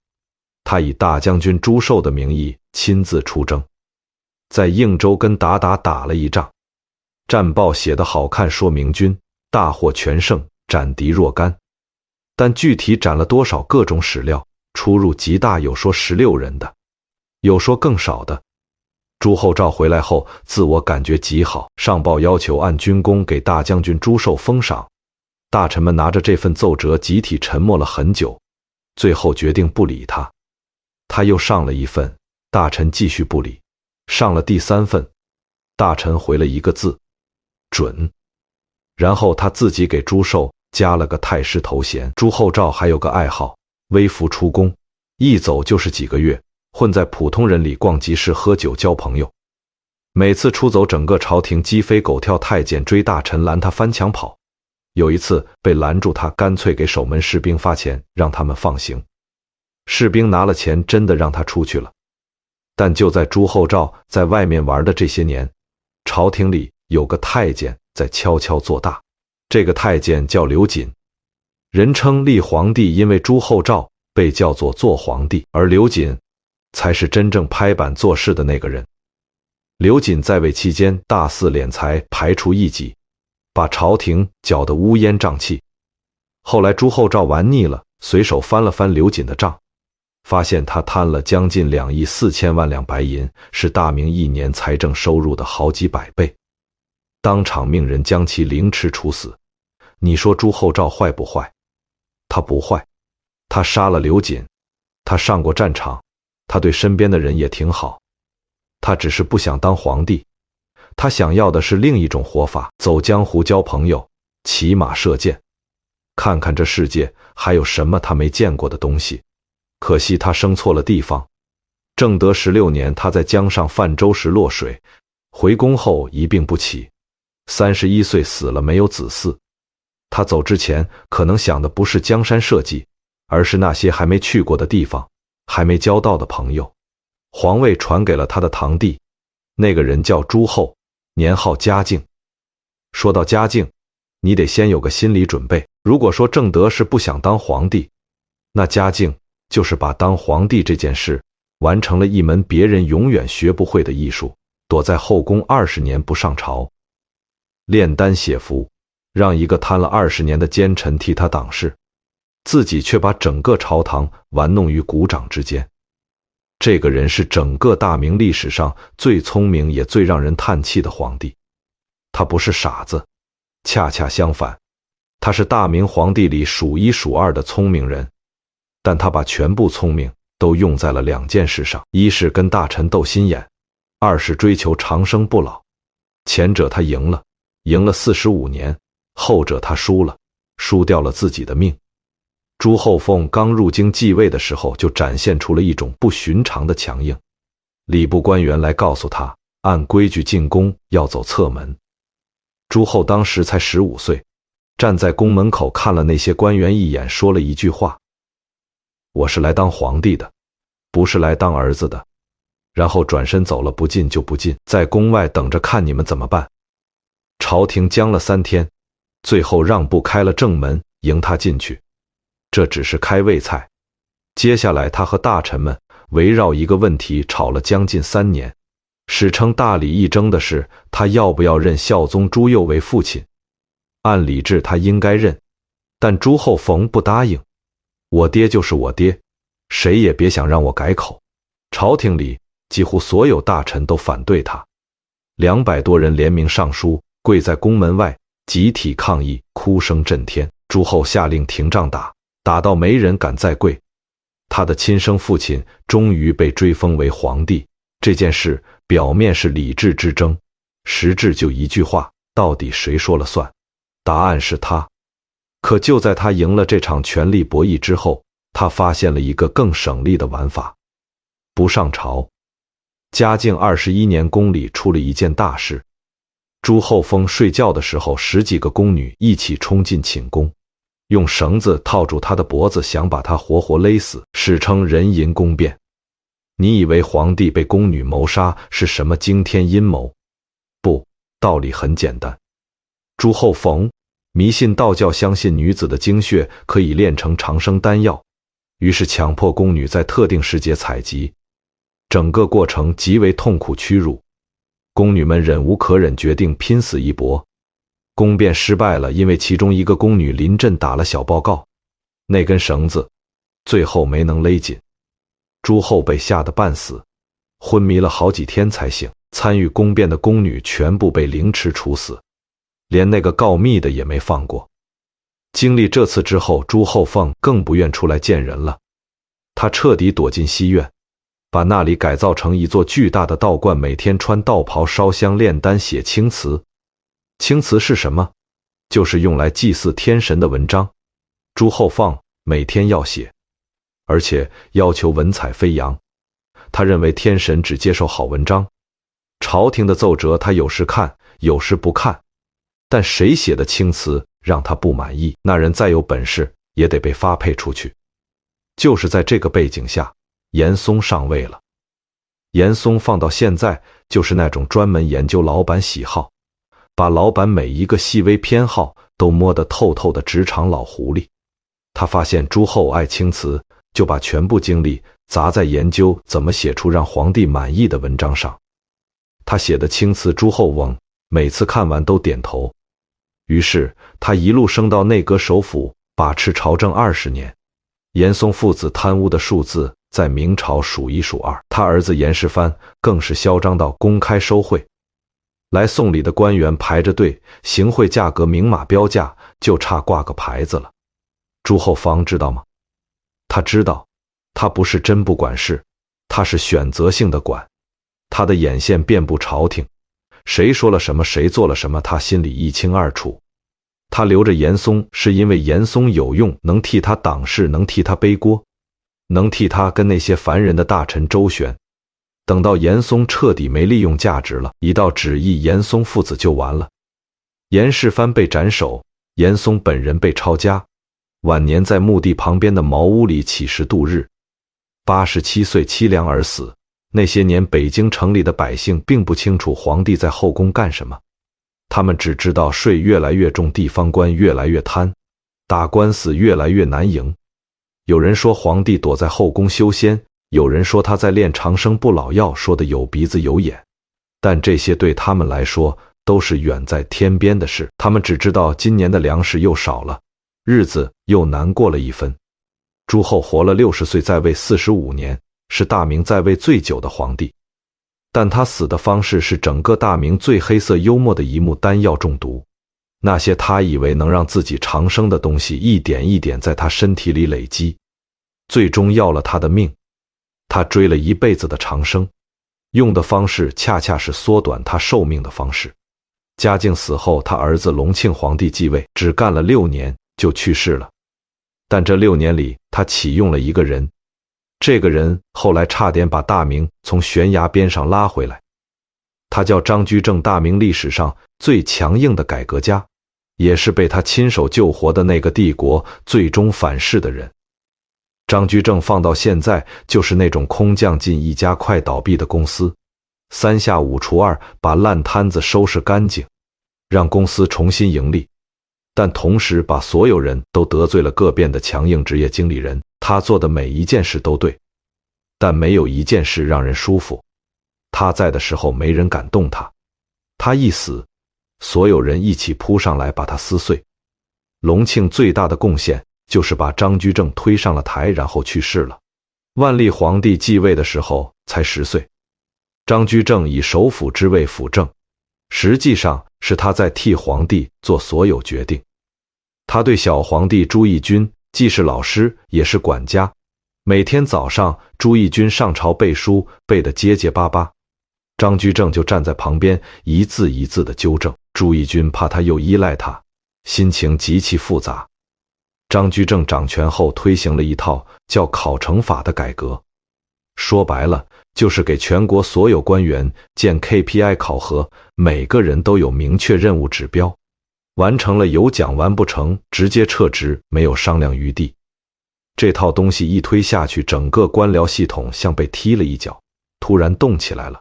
他以大将军朱寿的名义亲自出征，在应州跟鞑靼打了一仗，战报写得好看，说明军大获全胜，斩敌若干。但具体斩了多少，各种史料出入极大，有说16人的，有说更少的。朱厚照回来后自我感觉极好，上报要求按军功给大将军朱寿封赏。大臣们拿着这份奏折集体沉默了很久，最后决定不理他。他又上了一份，大臣继续不理。上了第3份，大臣回了一个字：准。然后他自己给朱寿加了个太师头衔。朱厚照还有个爱好，微服出宫，一走就是几个月，混在普通人里逛集市、喝酒、交朋友。每次出走，整个朝廷鸡飞狗跳，太监追大臣拦他翻墙跑。有一次被拦住，他干脆给守门士兵发钱，让他们放行。士兵拿了钱，真的让他出去了。但就在朱厚照在外面玩的这些年，朝廷里有个太监在悄悄做大。这个太监叫刘瑾，人称立皇帝，因为朱厚照被叫做做皇帝，而刘瑾才是真正拍板做事的那个人。刘瑾在位期间大肆敛财，排除异己，把朝廷搅得乌烟瘴气。后来朱厚照玩腻了，随手翻了翻刘瑾的账，发现他贪了将近2亿4千万两白银，是大明1年财政收入的好几百倍，当场命人将其凌迟处死。你说朱厚照坏不坏？他不坏，他杀了刘瑾，他上过战场，他对身边的人也挺好，他只是不想当皇帝，他想要的是另一种活法，走江湖、交朋友、骑马射箭，看看这世界还有什么他没见过的东西。可惜他生错了地方。正德16年，他在江上泛舟时落水，回宫后一病不起，31岁死了，没有子嗣。他走之前可能想的不是江山社稷，而是那些还没去过的地方，还没交到的朋友。皇位传给了他的堂弟，那个人叫朱厚，年号嘉靖。说到嘉靖，你得先有个心理准备。如果说正德是不想当皇帝，那嘉靖就是把当皇帝这件事完成了一门别人永远学不会的艺术，躲在后宫20年不上朝，炼丹写符，让一个贪了20年的奸臣替他挡事，自己却把整个朝堂玩弄于股掌之间。这个人是整个大明历史上最聪明也最让人叹气的皇帝。他不是傻子，恰恰相反，他是大明皇帝里数一数二的聪明人。但他把全部聪明都用在了2件事上，一是跟大臣斗心眼，二是追求长生不老。前者他赢了45年，后者他输了，输掉了自己的命。朱厚凤刚入京继位的时候，就展现出了一种不寻常的强硬。礼部官员来告诉他，按规矩进宫要走侧门。朱厚当时才15岁，站在宫门口看了那些官员一眼，说了一句话：我是来当皇帝的，不是来当儿子的。然后转身走了，不进就不进，在宫外等着看你们怎么办。朝廷僵了3天，最后让步开了正门，迎他进去。这只是开胃菜，接下来他和大臣们围绕一个问题吵了将近3年，史称大理议争的是他要不要认孝宗朱佑为父亲。按理制他应该认，但朱厚凤不答应。我爹就是我爹，谁也别想让我改口。朝廷里几乎所有大臣都反对他，200多人联名上书，跪在宫门外集体抗议，哭声震天。朱厚下令停杖打到没人敢再跪。他的亲生父亲终于被追封为皇帝。这件事表面是礼制之争，实质就一句话，到底谁说了算？答案是他。可就在他赢了这场权力博弈之后，他发现了一个更省力的玩法：不上朝。嘉靖21年，宫里出了一件大事。朱厚凤睡觉的时候，10几个宫女一起冲进寝宫，用绳子套住他的脖子，想把他活活勒死，史称人淫宫变。你以为皇帝被宫女谋杀是什么惊天阴谋？不，道理很简单。朱厚凤迷信道教，相信女子的精血可以炼成长生丹药，于是强迫宫女在特定时节采集，整个过程极为痛苦屈辱。宫女们忍无可忍，决定拼死一搏。宫变失败了，因为其中一个宫女临阵打了小报告，那根绳子最后没能勒紧。朱厚被吓得半死，昏迷了好几天才醒。参与宫变的宫女全部被凌迟处死，连那个告密的也没放过。经历这次之后，朱厚凤更不愿出来见人了，她彻底躲进西院，把那里改造成一座巨大的道观，每天穿道袍烧香炼丹写青词。青词是什么？就是用来祭祀天神的文章。朱厚凤每天要写，而且要求文采飞扬。他认为天神只接受好文章，朝廷的奏折他有时看，有时不看，但谁写的青词让他不满意，那人再有本事也得被发配出去。就是在这个背景下，严嵩上位了。严嵩放到现在就是那种专门研究老板喜好，把老板每一个细微偏好都摸得透透的职场老狐狸。他发现朱厚爱青词，就把全部精力砸在研究怎么写出让皇帝满意的文章上。他写的青词，朱厚翁每次看完都点头。于是他一路升到内阁首辅，把持朝政20年。严嵩父子贪污的数字在明朝数一数二，他儿子严世蕃更是嚣张到公开收贿。来送礼的官员排着队，行贿价格明码标价，就差挂个牌子了。朱厚芳知道吗？他知道，他不是真不管事，他是选择性的管。他的眼线遍布朝廷，谁说了什么，谁做了什么，他心里一清二楚。他留着严嵩，是因为严嵩有用，能替他挡事，能替他背锅，能替他跟那些烦人的大臣周旋。等到严嵩彻底没利用价值了，一道旨意，严嵩父子就完了。严世蕃被斩首，严嵩本人被抄家，晚年在墓地旁边的茅屋里乞食度日，87岁凄凉而死。那些年北京城里的百姓并不清楚皇帝在后宫干什么，他们只知道税越来越重，地方官越来越贪，打官司越来越难赢。有人说皇帝躲在后宫修仙，有人说他在炼长生不老药，说的有鼻子有眼，但这些对他们来说都是远在天边的事。他们只知道今年的粮食又少了，日子又难过了一分。朱厚活了60岁，在位45年，是大明在位最久的皇帝，但他死的方式是整个大明最黑色幽默的一幕：丹药中毒。那些他以为能让自己长生的东西，一点一点在他身体里累积，最终要了他的命。他追了一辈子的长生，用的方式恰恰是缩短他寿命的方式。嘉靖死后，他儿子隆庆皇帝继位，只干了6年就去世了。但这6年里，他启用了一个人，这个人后来差点把大明从悬崖边上拉回来。他叫张居正，大明历史上最强硬的改革家，也是被他亲手救活的那个帝国最终反噬的人。张居正放到现在就是那种空降进一家快倒闭的公司，3下5除2把烂摊子收拾干净，让公司重新盈利，但同时把所有人都得罪了，个变的强硬职业经理人。他做的每一件事都对，但没有一件事让人舒服。他在的时候没人敢动他，他一死，所有人一起扑上来把他撕碎。隆庆最大的贡献就是把张居正推上了台，然后去世了。万历皇帝继位的时候才10岁，张居正以首辅之位辅政，实际上是他在替皇帝做所有决定。他对小皇帝朱翊钧既是老师也是管家，每天早上朱翊钧上朝背书，背得结结巴巴，张居正就站在旁边一字一字的纠正。朱翊钧怕他又依赖他，心情极其复杂。张居正掌权后推行了一套叫考成法的改革，说白了就是给全国所有官员建 KPI 考核，每个人都有明确任务指标，完成了有奖，完不成直接撤职，没有商量余地。这套东西一推下去，整个官僚系统像被踢了一脚，突然动起来了。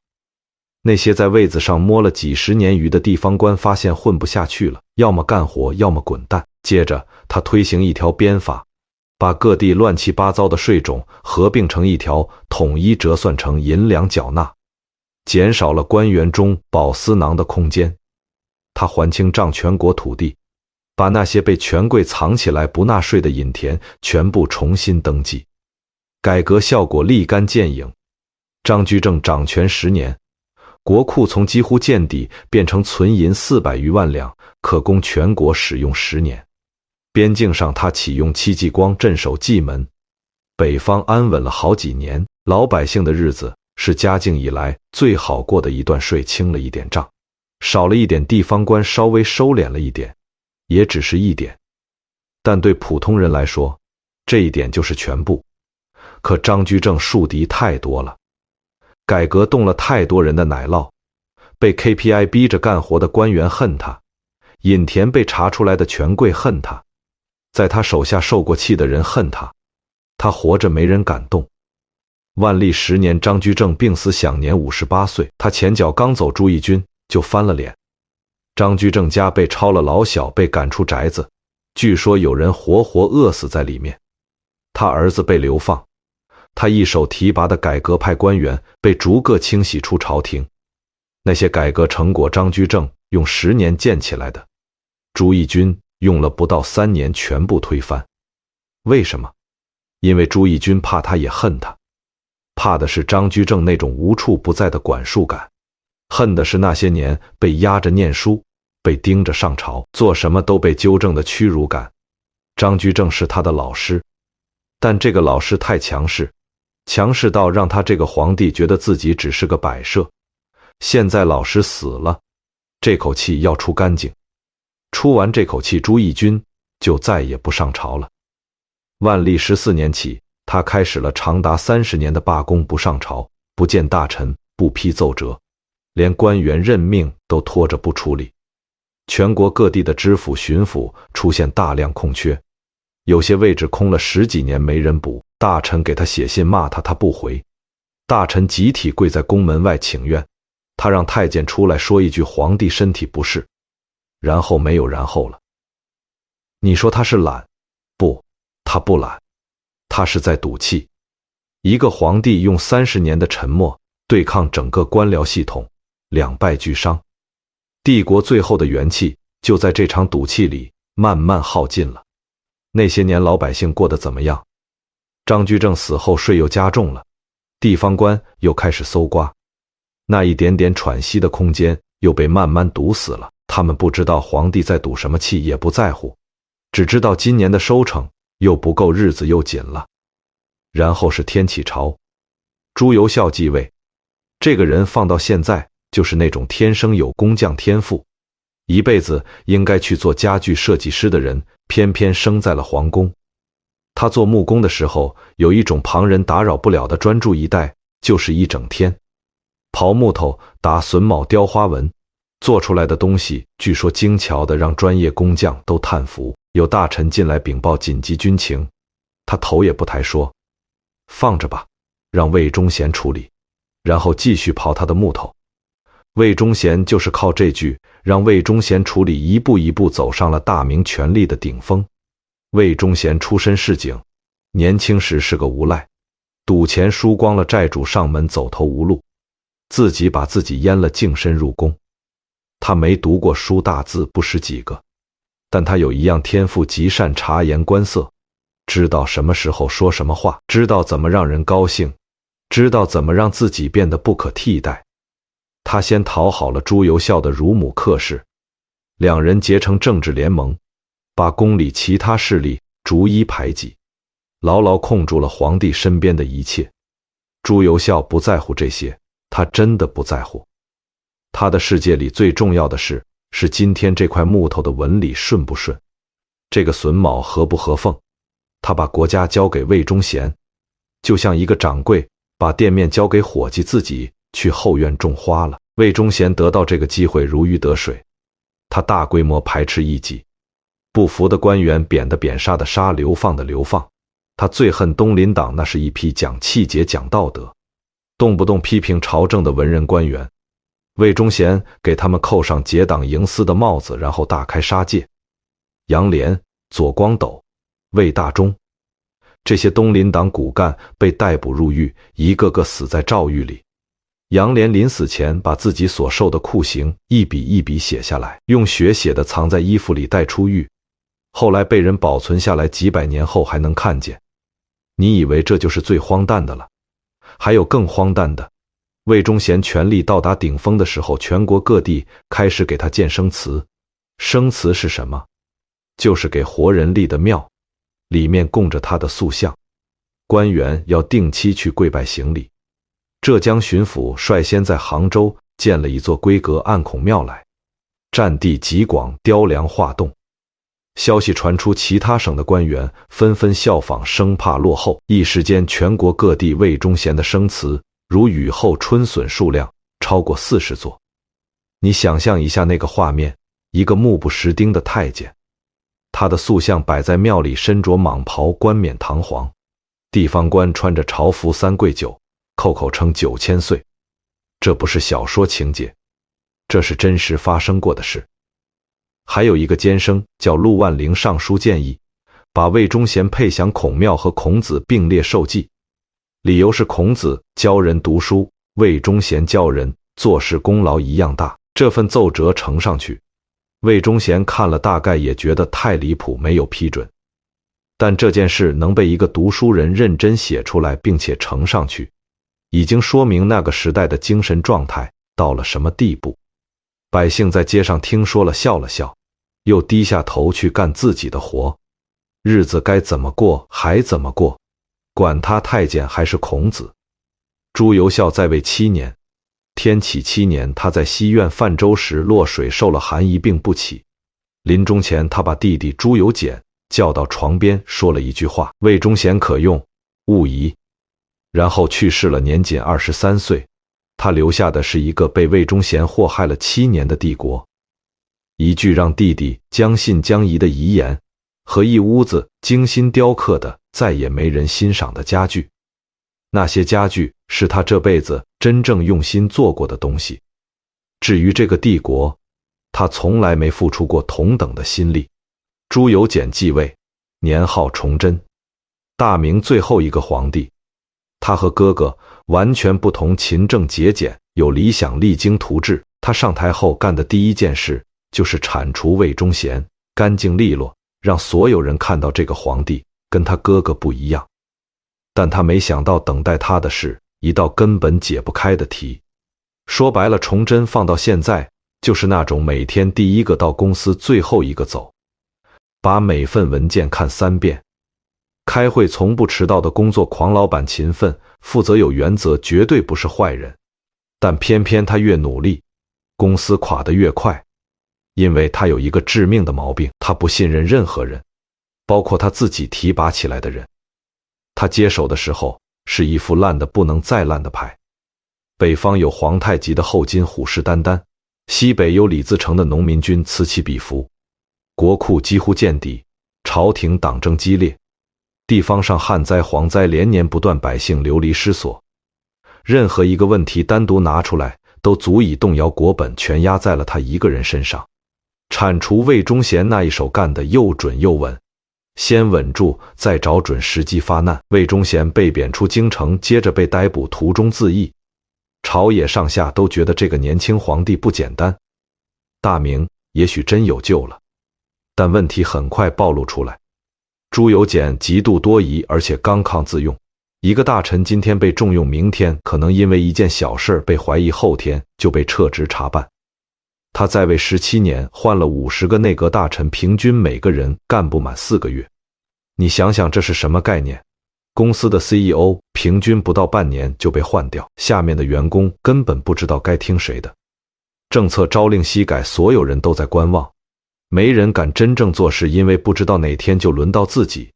那些在位子上摸了几十年鱼的地方官发现混不下去了，要么干活，要么滚蛋。接着他推行一条鞭法，把各地乱七八糟的税种合并成一条，统一折算成银两缴纳，减少了官员中饱私囊的空间。他还清账全国土地，把那些被权贵藏起来不纳税的隐田全部重新登记，改革效果立竿见影。张居正掌权10年，国库从几乎见底变成存银400余万两，可供全国使用10年。边境上他启用戚继光镇守蓟门，北方安稳了好几年，老百姓的日子是嘉靖以来最好过的一段，税轻了一点账，少了一点，地方官稍微收敛了一点，也只是一点，但对普通人来说，这一点就是全部。可张居正树敌太多了，改革动了太多人的奶酪，被 KPI 逼着干活的官员恨他，隐田被查出来的权贵恨他，在他手下受过气的人恨他，他活着没人敢动。万历10年，张居正病死，享年58岁。他前脚刚走朱翊钧就翻了脸，张居正家被抄了老小，被赶出宅子，据说有人活活饿死在里面。他儿子被流放，他一手提拔的改革派官员被逐个清洗出朝廷。那些改革成果，张居正用10年建起来的，朱翊钧用了不到3年全部推翻。为什么？因为朱翊钧怕他也恨他，怕的是张居正那种无处不在的管束感，恨的是那些年被压着念书，被盯着上朝，做什么都被纠正的屈辱感。张居正是他的老师，但这个老师太强势，强势到让他这个皇帝觉得自己只是个摆设。现在老师死了，这口气要出干净，出完这口气，朱翊钧就再也不上朝了。万历14年起，他开始了长达30年的罢工，不上朝，不见大臣，不批奏折，连官员任命都拖着不处理。全国各地的知府、巡抚出现大量空缺，有些位置空了10几年没人补，大臣给他写信骂他，他不回，大臣集体跪在宫门外请愿，他让太监出来说一句皇帝身体不适，然后没有然后了。你说他是懒？不，他不懒，他是在赌气。一个皇帝用30年的沉默对抗整个官僚系统，两败俱伤，帝国最后的元气就在这场赌气里慢慢耗尽了。那些年老百姓过得怎么样？张居正死后税又加重了，地方官又开始搜刮，那一点点喘息的空间又被慢慢堵死了。他们不知道皇帝在赌什么气，也不在乎，只知道今年的收成又不够，日子又紧了。然后是天启朝，朱由校继位。这个人放到现在就是那种天生有工匠天赋，一辈子应该去做家具设计师的人，偏偏生在了皇宫。他做木工的时候，有一种旁人打扰不了的专注，一待就是一整天。刨木头、打榫卯、雕花纹，做出来的东西据说精巧的让专业工匠都叹服。有大臣进来禀报紧急军情，他头也不抬说：“放着吧，让魏忠贤处理。”然后继续刨他的木头。魏忠贤就是靠这句让魏忠贤处理，一步一步走上了大明权力的顶峰。魏忠贤出身市井，年轻时是个无赖，赌钱输光了，债主上门，走投无路，自己把自己淹了，净身入宫。他没读过书，大字不识几个，但他有一样天赋，极善察言观色，知道什么时候说什么话，知道怎么让人高兴，知道怎么让自己变得不可替代。他先讨好了朱由校的乳母客氏，两人结成政治联盟，把宫里其他势力逐一排挤，牢牢控住了皇帝身边的一切。朱由校不在乎这些，他真的不在乎。他的世界里最重要的事是今天这块木头的纹理顺不顺，这个榫卯合不合缝。他把国家交给魏忠贤，就像一个掌柜把店面交给伙计，自己去后院种花了。魏忠贤得到这个机会如鱼得水，他大规模排斥异己，不服的官员贬的贬，杀的杀，流放的流放。他最恨东林党，那是一批讲气节、讲道德，动不动批评朝政的文人官员。魏忠贤给他们扣上结党营私的帽子，然后大开杀戒。杨涟、左光斗、魏大忠，这些东林党骨干被逮捕入狱，一个个死在诏狱里。杨涟临死前把自己所受的酷刑一笔一笔写下来，用血写的藏在衣服里带出狱，后来被人保存下来，几百年后还能看见。你以为这就是最荒诞的了？还有更荒诞的。魏忠贤权力到达顶峰的时候，全国各地开始给他建生祠。生祠是什么？就是给活人立的庙，里面供着他的塑像，官员要定期去跪拜行礼。浙江巡抚率先在杭州建了一座规格暗孔庙来，占地极广，雕梁画栋。消息传出，其他省的官员纷纷效仿，生怕落后。一时间，全国各地魏忠贤的生祠如雨后春笋，数量超过40座。你想象一下那个画面，一个目不识丁的太监，他的塑像摆在庙里，身着蟒袍，冠冕堂皇，地方官穿着朝服，三跪九，口口称9000岁。这不是小说情节，这是真实发生过的事。还有一个监生叫陆万龄，上书建议把魏忠贤配享孔庙和孔子并列受祭，理由是孔子教人读书，魏忠贤教人做事，功劳一样大。这份奏折呈上去，魏忠贤看了大概也觉得太离谱，没有批准。但这件事能被一个读书人认真写出来并且呈上去，已经说明那个时代的精神状态到了什么地步。百姓在街上听说了，笑了笑，又低下头去干自己的活，日子该怎么过还怎么过，管他太监还是孔子。朱由校在位7年，天启7年，他在西苑泛舟时落水受了寒，一病不起。临终前，他把弟弟朱由检叫到床边，说了一句话：魏忠贤可用，勿疑。然后去世了，年仅23岁。他留下的是一个被魏忠贤祸害了7年的帝国，一句让弟弟将信将疑的遗言，和一屋子精心雕刻的再也没人欣赏的家具。那些家具是他这辈子真正用心做过的东西。至于这个帝国，他从来没付出过同等的心力。朱由检继位，年号崇祯，大明最后一个皇帝。他和哥哥完全不同，勤政节俭，有理想，励精图治。他上台后干的第一件事就是铲除魏忠贤，干净利落，让所有人看到这个皇帝跟他哥哥不一样。但他没想到，等待他的事一道根本解不开的题。说白了，崇祯放到现在就是那种每天第一个到公司，最后一个走，把每份文件看3遍，开会从不迟到的工作狂老板，勤奋负责有原则，绝对不是坏人。但偏偏他越努力，公司垮得越快，因为他有一个致命的毛病，他不信任任何人，包括他自己提拔起来的人。他接手的时候是一副烂得不能再烂的牌。北方有皇太极的后金虎视眈眈，西北有李自成的农民军此起彼伏，国库几乎见底，朝廷党争激烈，地方上旱灾蝗灾连年不断，百姓流离失所。任何一个问题单独拿出来，都足以动摇国本，全压在了他一个人身上。铲除魏忠贤那一手干得又准又稳，先稳住，再找准时机发难。魏忠贤被贬出京城，接着被逮捕，途中自缢。朝野上下都觉得这个年轻皇帝不简单，大明也许真有救了。但问题很快暴露出来，朱由检极度多疑，而且刚愎自用。一个大臣今天被重用，明天可能因为一件小事被怀疑，后天就被撤职查办。他在位17年，换了50个内阁大臣，平均每个人干不满4个月。你想想这是什么概念？公司的 CEO 平均不到半年就被换掉，下面的员工根本不知道该听谁的。政策朝令夕改，所有人都在观望，没人敢真正做事，因为不知道哪天就轮到自己。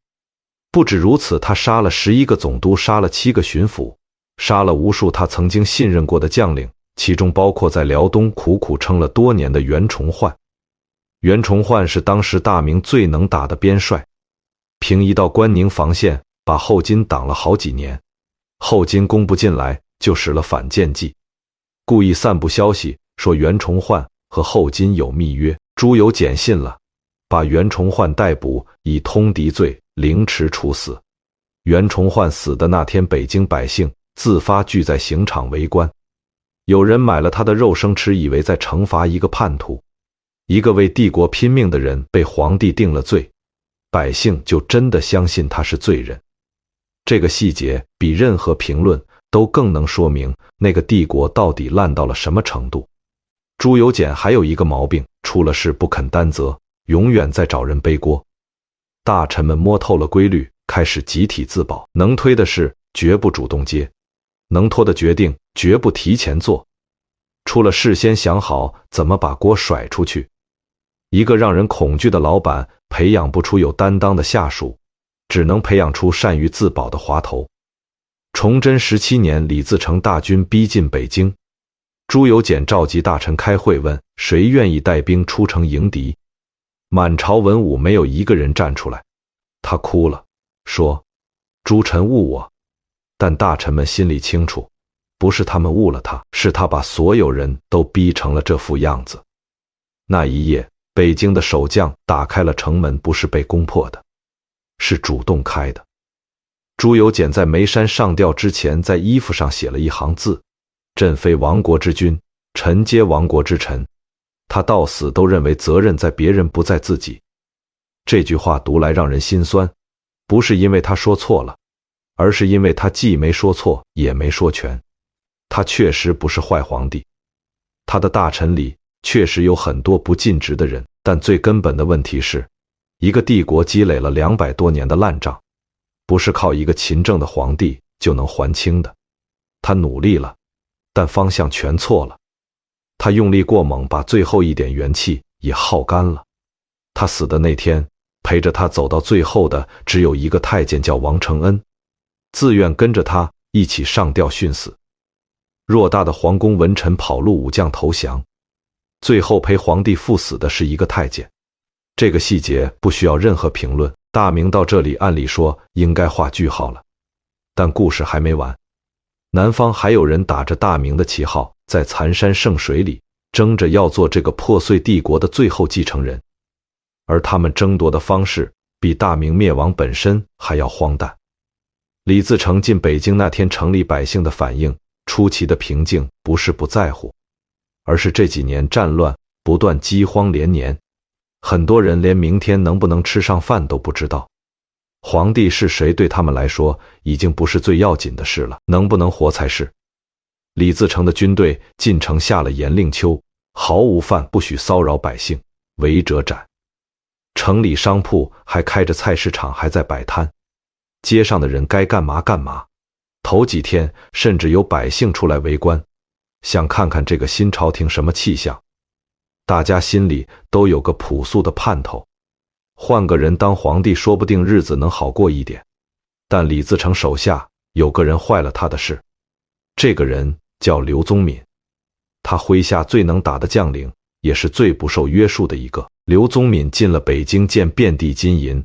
不止如此，他杀了11个总督，杀了7个巡抚，杀了无数他曾经信任过的将领，其中包括在辽东苦苦撑了多年的袁崇焕。袁崇焕是当时大明最能打的边帅，凭一道关宁防线把后金挡了好几年，后金攻不进来，就使了反间计，故意散布消息说袁崇焕和后金有密约。朱由检信了，把袁崇焕逮捕，以通敌罪凌迟处死。袁崇焕死的那天，北京百姓自发聚在刑场围观，有人买了他的肉生吃，以为在惩罚一个叛徒。一个为帝国拼命的人被皇帝定了罪，百姓就真的相信他是罪人。这个细节比任何评论都更能说明那个帝国到底烂到了什么程度。朱由检还有一个毛病，出了事不肯担责，永远在找人背锅。大臣们摸透了规律，开始集体自保，能推的事绝不主动接，能拖的决定绝不提前做，除了事先想好怎么把锅甩出去。一个让人恐惧的老板培养不出有担当的下属，只能培养出善于自保的滑头。崇祯17年，李自成大军逼近北京，朱由检召集大臣开会，问谁愿意带兵出城迎敌。满朝文武没有一个人站出来，他哭了，说诸臣误我。但大臣们心里清楚，不是他们误了他，是他把所有人都逼成了这副样子。那一夜，北京的守将打开了城门，不是被攻破的，是主动开的。朱由检在眉山上吊之前，在衣服上写了一行字：朕非亡国之君，臣皆亡国之臣。他到死都认为责任在别人，不在自己。这句话读来让人心酸，不是因为他说错了，而是因为他既没说错，也没说全。他确实不是坏皇帝，他的大臣里确实有很多不尽职的人，但最根本的问题是，一个帝国积累了200多年的烂账，不是靠一个勤政的皇帝就能还清的。他努力了，但方向全错了。他用力过猛，把最后一点元气也耗干了。他死的那天，陪着他走到最后的只有一个太监，叫王承恩，自愿跟着他一起上吊殉死。偌大的皇宫，文臣跑路，武将投降，最后陪皇帝赴死的是一个太监。这个细节不需要任何评论。大明到这里按理说应该画句号了，但故事还没完。南方还有人打着大明的旗号，在残山剩水里争着要做这个破碎帝国的最后继承人，而他们争夺的方式比大明灭亡本身还要荒诞。李自成进北京那天，城里百姓的反应出奇的平静，不是不在乎，而是这几年战乱不断，饥荒连年，很多人连明天能不能吃上饭都不知道。皇帝是谁对他们来说已经不是最要紧的事了，能不能活才是。李自成的军队进城下了严令秋，毫无犯不许骚扰百姓，违者斩。城里商铺还开着，菜市场还在摆摊，街上的人该干嘛干嘛。头几天甚至有百姓出来围观，想看看这个新朝廷什么气象。大家心里都有个朴素的盼头，换个人当皇帝说不定日子能好过一点。但李自成手下有个人坏了他的事，这个人叫刘宗敏，他麾下最能打的将领，也是最不受约束的一个。刘宗敏进了北京，见遍地金银，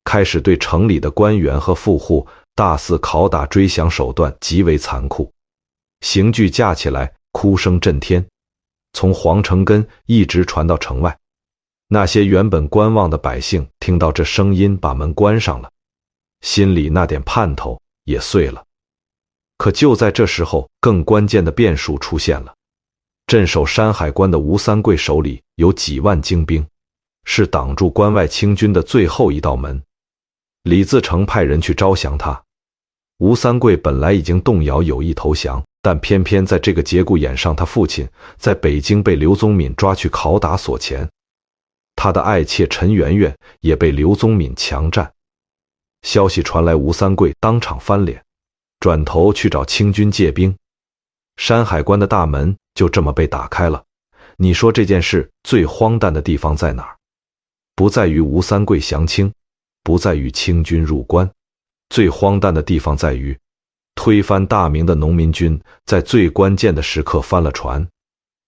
开始对城里的官员和富户大肆拷打追降，手段极为残酷，刑具架起来哭声震天，从皇城根一直传到城外。那些原本观望的百姓听到这声音，把门关上了，心里那点盼头也碎了。可就在这时候，更关键的变数出现了。镇守山海关的吴三桂手里有几万精兵，是挡住关外清军的最后一道门。李自成派人去招降他。吴三桂本来已经动摇，有意投降，但偏偏在这个节骨眼上，他父亲在北京被刘宗敏抓去拷打所擒，他的爱妾陈圆圆也被刘宗敏强占。消息传来，吴三桂当场翻脸，转头去找清军借兵。山海关的大门就这么被打开了。你说这件事最荒诞的地方在哪儿？不在于吴三桂降清，不在于清军入关，最荒诞的地方在于推翻大明的农民军在最关键的时刻翻了船。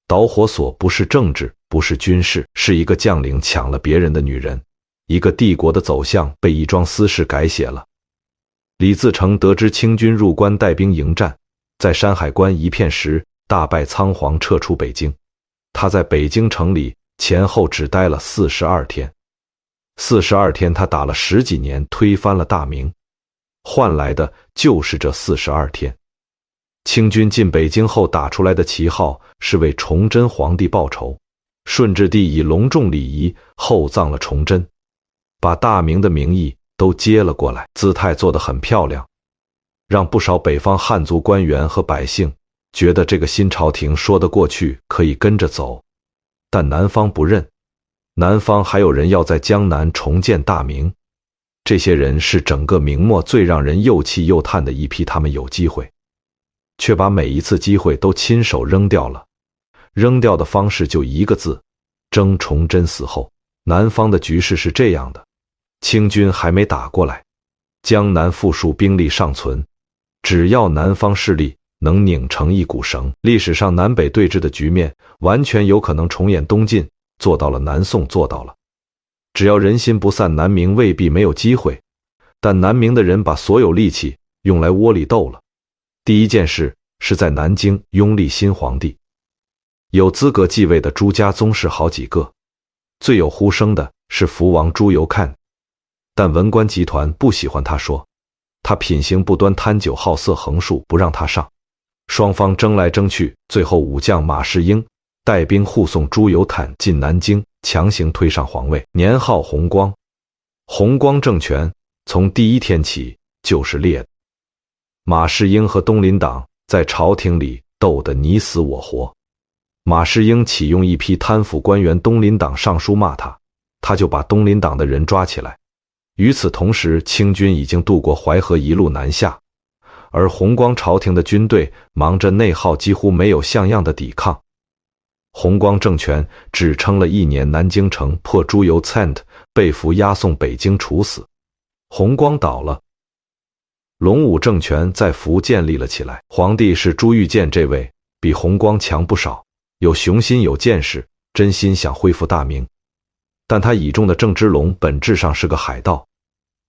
导火索不是政治，不是军事，是一个将领抢了别人的女人，一个帝国的走向被一桩私事改写了。李自成得知清军入关，带兵迎战，在山海关一片时大败仓皇，撤出北京。他在北京城里前后只待了42天，42天他打了10几年，推翻了大明，换来的就是这42天。清军进北京后打出来的旗号是为崇祯皇帝报仇，顺治帝以隆重礼仪厚葬了崇祯，把大明的名义都接了过来，姿态做得很漂亮，让不少北方汉族官员和百姓觉得这个新朝廷说得过去，可以跟着走。但南方不认，南方还有人要在江南重建大明，这些人是整个明末最让人又气又叹的一批，他们有机会，却把每一次机会都亲手扔掉了。扔掉的方式就一个字：征崇祯死后。南方的局势是这样的，清军还没打过来，江南富庶兵力尚存，只要南方势力能拧成一股绳，历史上南北对峙的局面完全有可能重演。东晋做到了，南宋做到了，只要人心不散，南明未必没有机会。但南明的人把所有力气用来窝里斗了。第一件事是在南京拥立新皇帝，有资格继位的朱家宗室好几个，最有呼声的是福王朱由榔，但文官集团不喜欢他，说他品行不端，贪酒好色，横竖不让他上。双方争来争去，最后武将马士英带兵护送朱由榔进南京，强行推上皇位，年号弘光。弘光政权从第一天起就是烈的，马士英和东林党在朝廷里斗得你死我活。马士英启用一批贪腐官员，东林党上书骂他，他就把东林党的人抓起来。与此同时，清军已经渡过淮河，一路南下，而弘光朝廷的军队忙着内耗，几乎没有像样的抵抗。弘光政权只撑了1年，南京城破，朱由榔被俘押送北京处死，弘光倒了，隆武政权在福建立了起来。皇帝是朱玉建，这位比弘光强不少，有雄心有见识，真心想恢复大明。但他倚重的郑芝龙本质上是个海盗，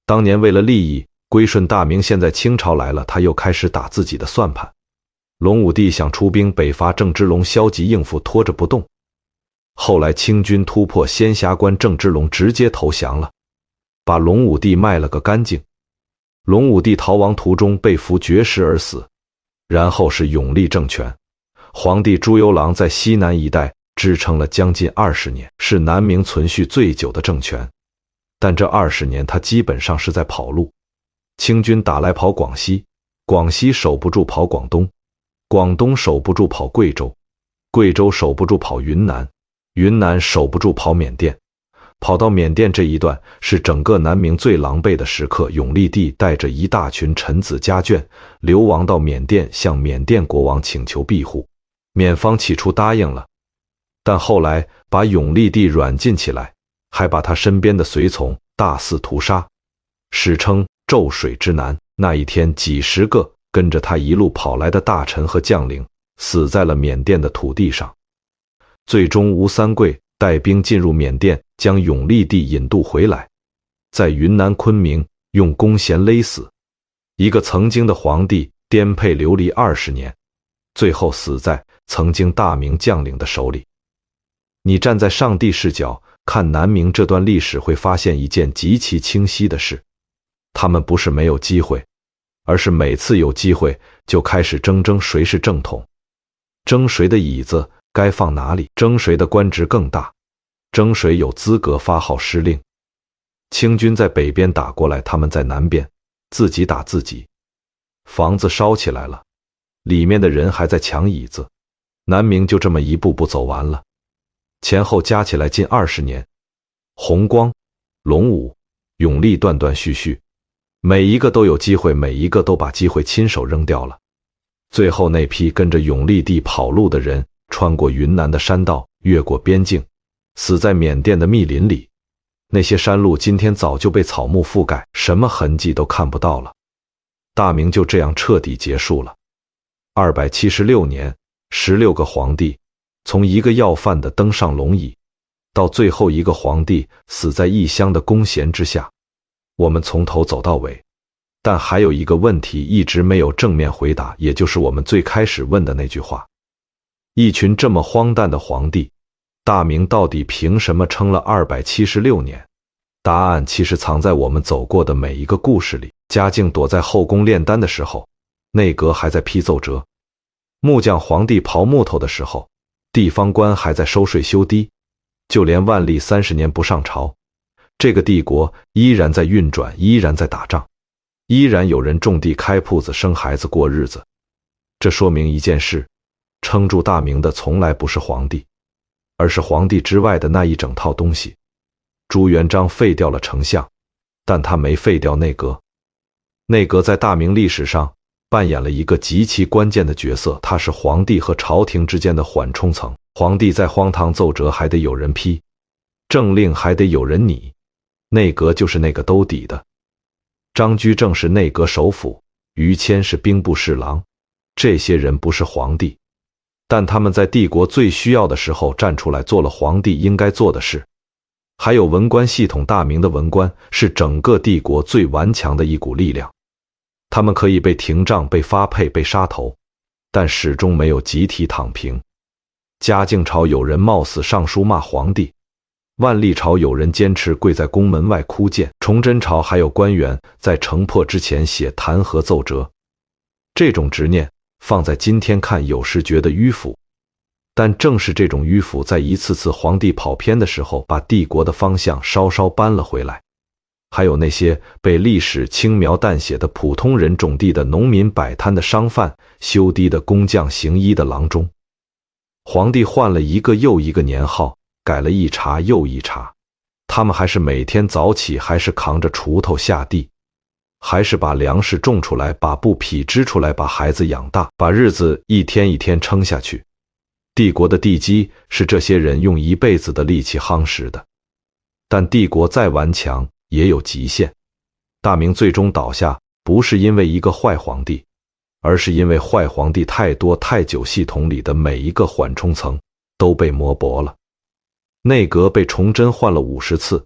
当年为了利益归顺大明，现在清朝来了，他又开始打自己的算盘。隆武帝想出兵北伐，郑芝龙消极应付，拖着不动。后来清军突破仙霞关，郑芝龙直接投降了，把隆武帝卖了个干净。隆武帝逃亡途中被俘绝食而死，然后是永历政权。皇帝朱由榔在西南一带支撑了将近20年，是南明存续最久的政权。但这20年他基本上是在跑路。清军打来跑广西，广西守不住跑广东，广东守不住跑贵州，贵州守不住跑云南，云南守不住跑缅甸。跑到缅甸这一段是整个南明最狼狈的时刻，永历帝带着一大群臣子家眷流亡到缅甸，向缅甸国王请求庇护。缅方起初答应了，但后来把永历帝软禁起来，还把他身边的随从大肆屠杀，史称咒水之南。那一天，几十个跟着他一路跑来的大臣和将领死在了缅甸的土地上。最终吴三桂带兵进入缅甸，将永历帝引渡回来，在云南昆明用弓弦勒死。一个曾经的皇帝颠沛流离20年，最后死在曾经大明将领的手里。你站在上帝视角看南明这段历史，会发现一件极其清晰的事：他们不是没有机会，而是每次有机会就开始争谁是正统，争谁的椅子该放哪里，争谁的官职更大，争谁有资格发号施令。清军在北边打过来，他们在南边自己打自己。房子烧起来了，里面的人还在抢椅子。南明就这么一步步走完了，前后加起来近20年。弘光、隆武、永历断断续续，每一个都有机会，每一个都把机会亲手扔掉了。最后那批跟着永历帝跑路的人，穿过云南的山道，越过边境，死在缅甸的密林里。那些山路今天早就被草木覆盖，什么痕迹都看不到了。大明就这样彻底结束了。276年，16个皇帝，从一个要饭的登上龙椅，到最后一个皇帝死在异乡的弓弦之下。我们从头走到尾，但还有一个问题一直没有正面回答，也就是我们最开始问的那句话：一群这么荒诞的皇帝，大明到底凭什么撑了276年？答案其实藏在我们走过的每一个故事里。嘉靖躲在后宫炼丹的时候，内阁还在批奏折；木匠皇帝刨木头的时候，地方官还在收税修堤；就连万历30年不上朝，这个帝国依然在运转，依然在打仗，依然有人种地开铺子生孩子过日子。这说明一件事：撑住大明的从来不是皇帝，而是皇帝之外的那一整套东西。朱元璋废掉了丞相，但他没废掉内阁。内阁在大明历史上扮演了一个极其关键的角色，它是皇帝和朝廷之间的缓冲层。皇帝再荒唐奏折还得有人批，政令还得有人拟，内阁就是那个兜底的。张居正是内阁首辅，于谦是兵部侍郎，这些人不是皇帝，但他们在帝国最需要的时候站出来做了皇帝应该做的事。还有文官系统，大明的文官是整个帝国最顽强的一股力量，他们可以被停杖、被发配、被杀头，但始终没有集体躺平。嘉靖朝有人冒死上书骂皇帝，万历朝有人坚持跪在宫门外哭谏，崇祯朝还有官员在城破之前写弹劾奏折。这种执念放在今天看，有时觉得迂腐，但正是这种迂腐，在一次次皇帝跑偏的时候，把帝国的方向稍稍扳了回来。还有那些被历史轻描淡写的普通人、种地的农民、摆摊的商贩、修堤的工匠、行医的郎中。皇帝换了一个又一个年号，改了一茬又一茬，他们还是每天早起，还是扛着锄头下地，还是把粮食种出来，把布匹织出来，把孩子养大，把日子一天一天撑下去。帝国的地基是这些人用一辈子的力气夯实的，但帝国再顽强也有极限。大明最终倒下，不是因为一个坏皇帝，而是因为坏皇帝太多太久，系统里的每一个缓冲层都被磨薄了。内阁被崇祯换了50次，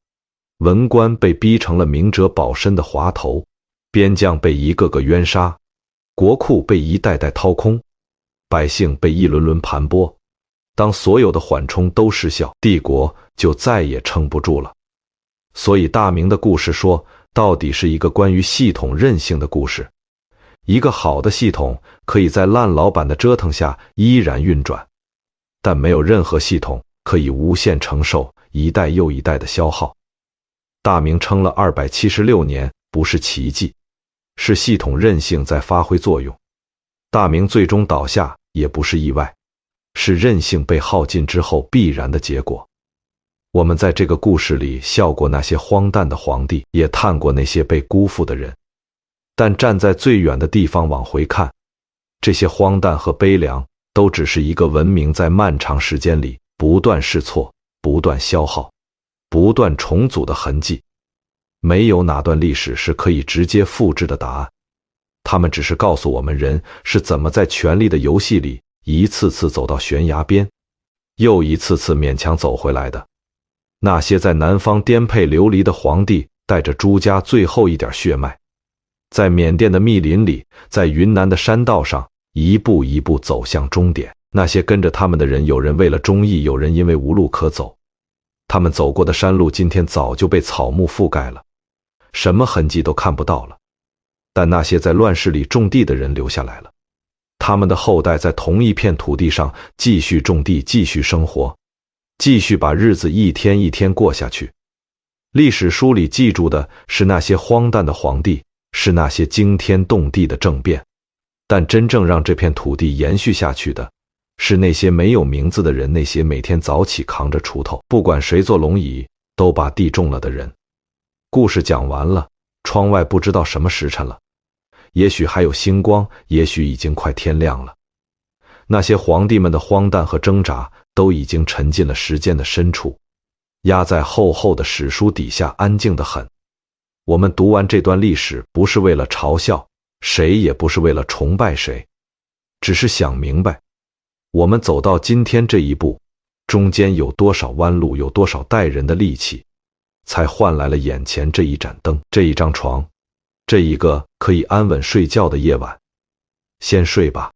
文官被逼成了明哲保身的滑头，边将被一个个冤杀，国库被一代代掏空，百姓被一轮轮盘剥。当所有的缓冲都失效，帝国就再也撑不住了。所以大明的故事说到底是一个关于系统韧性的故事。一个好的系统可以在烂老板的折腾下依然运转，但没有任何系统可以无限承受一代又一代的消耗。大明撑了276年，不是奇迹，是系统韧性在发挥作用。大明最终倒下也不是意外，是韧性被耗尽之后必然的结果。我们在这个故事里笑过那些荒诞的皇帝，也叹过那些被辜负的人，但站在最远的地方往回看，这些荒诞和悲凉都只是一个文明在漫长时间里不断试错、不断消耗、不断重组的痕迹。没有哪段历史是可以直接复制的答案，他们只是告诉我们人是怎么在权力的游戏里一次次走到悬崖边，又一次次勉强走回来的。那些在南方颠沛流离的皇帝，带着朱家最后一点血脉，在缅甸的密林里，在云南的山道上，一步一步走向终点。那些跟着他们的人，有人为了忠义，有人因为无路可走。他们走过的山路今天早就被草木覆盖了，什么痕迹都看不到了。但那些在乱世里种地的人留下来了，他们的后代在同一片土地上继续种地，继续生活，继续把日子一天一天过下去。历史书里记住的是那些荒诞的皇帝，是那些惊天动地的政变，但真正让这片土地延续下去的，是那些没有名字的人，那些每天早起扛着锄头，不管谁坐龙椅都把地种了的人。故事讲完了，窗外不知道什么时辰了，也许还有星光，也许已经快天亮了。那些皇帝们的荒诞和挣扎都已经沉进了时间的深处，压在厚厚的史书底下，安静得很。我们读完这段历史，不是为了嘲笑谁，也不是为了崇拜谁，只是想明白，我们走到今天这一步，中间有多少弯路，有多少代人的力气，才换来了眼前这一盏灯，这一张床，这一个可以安稳睡觉的夜晚。先睡吧。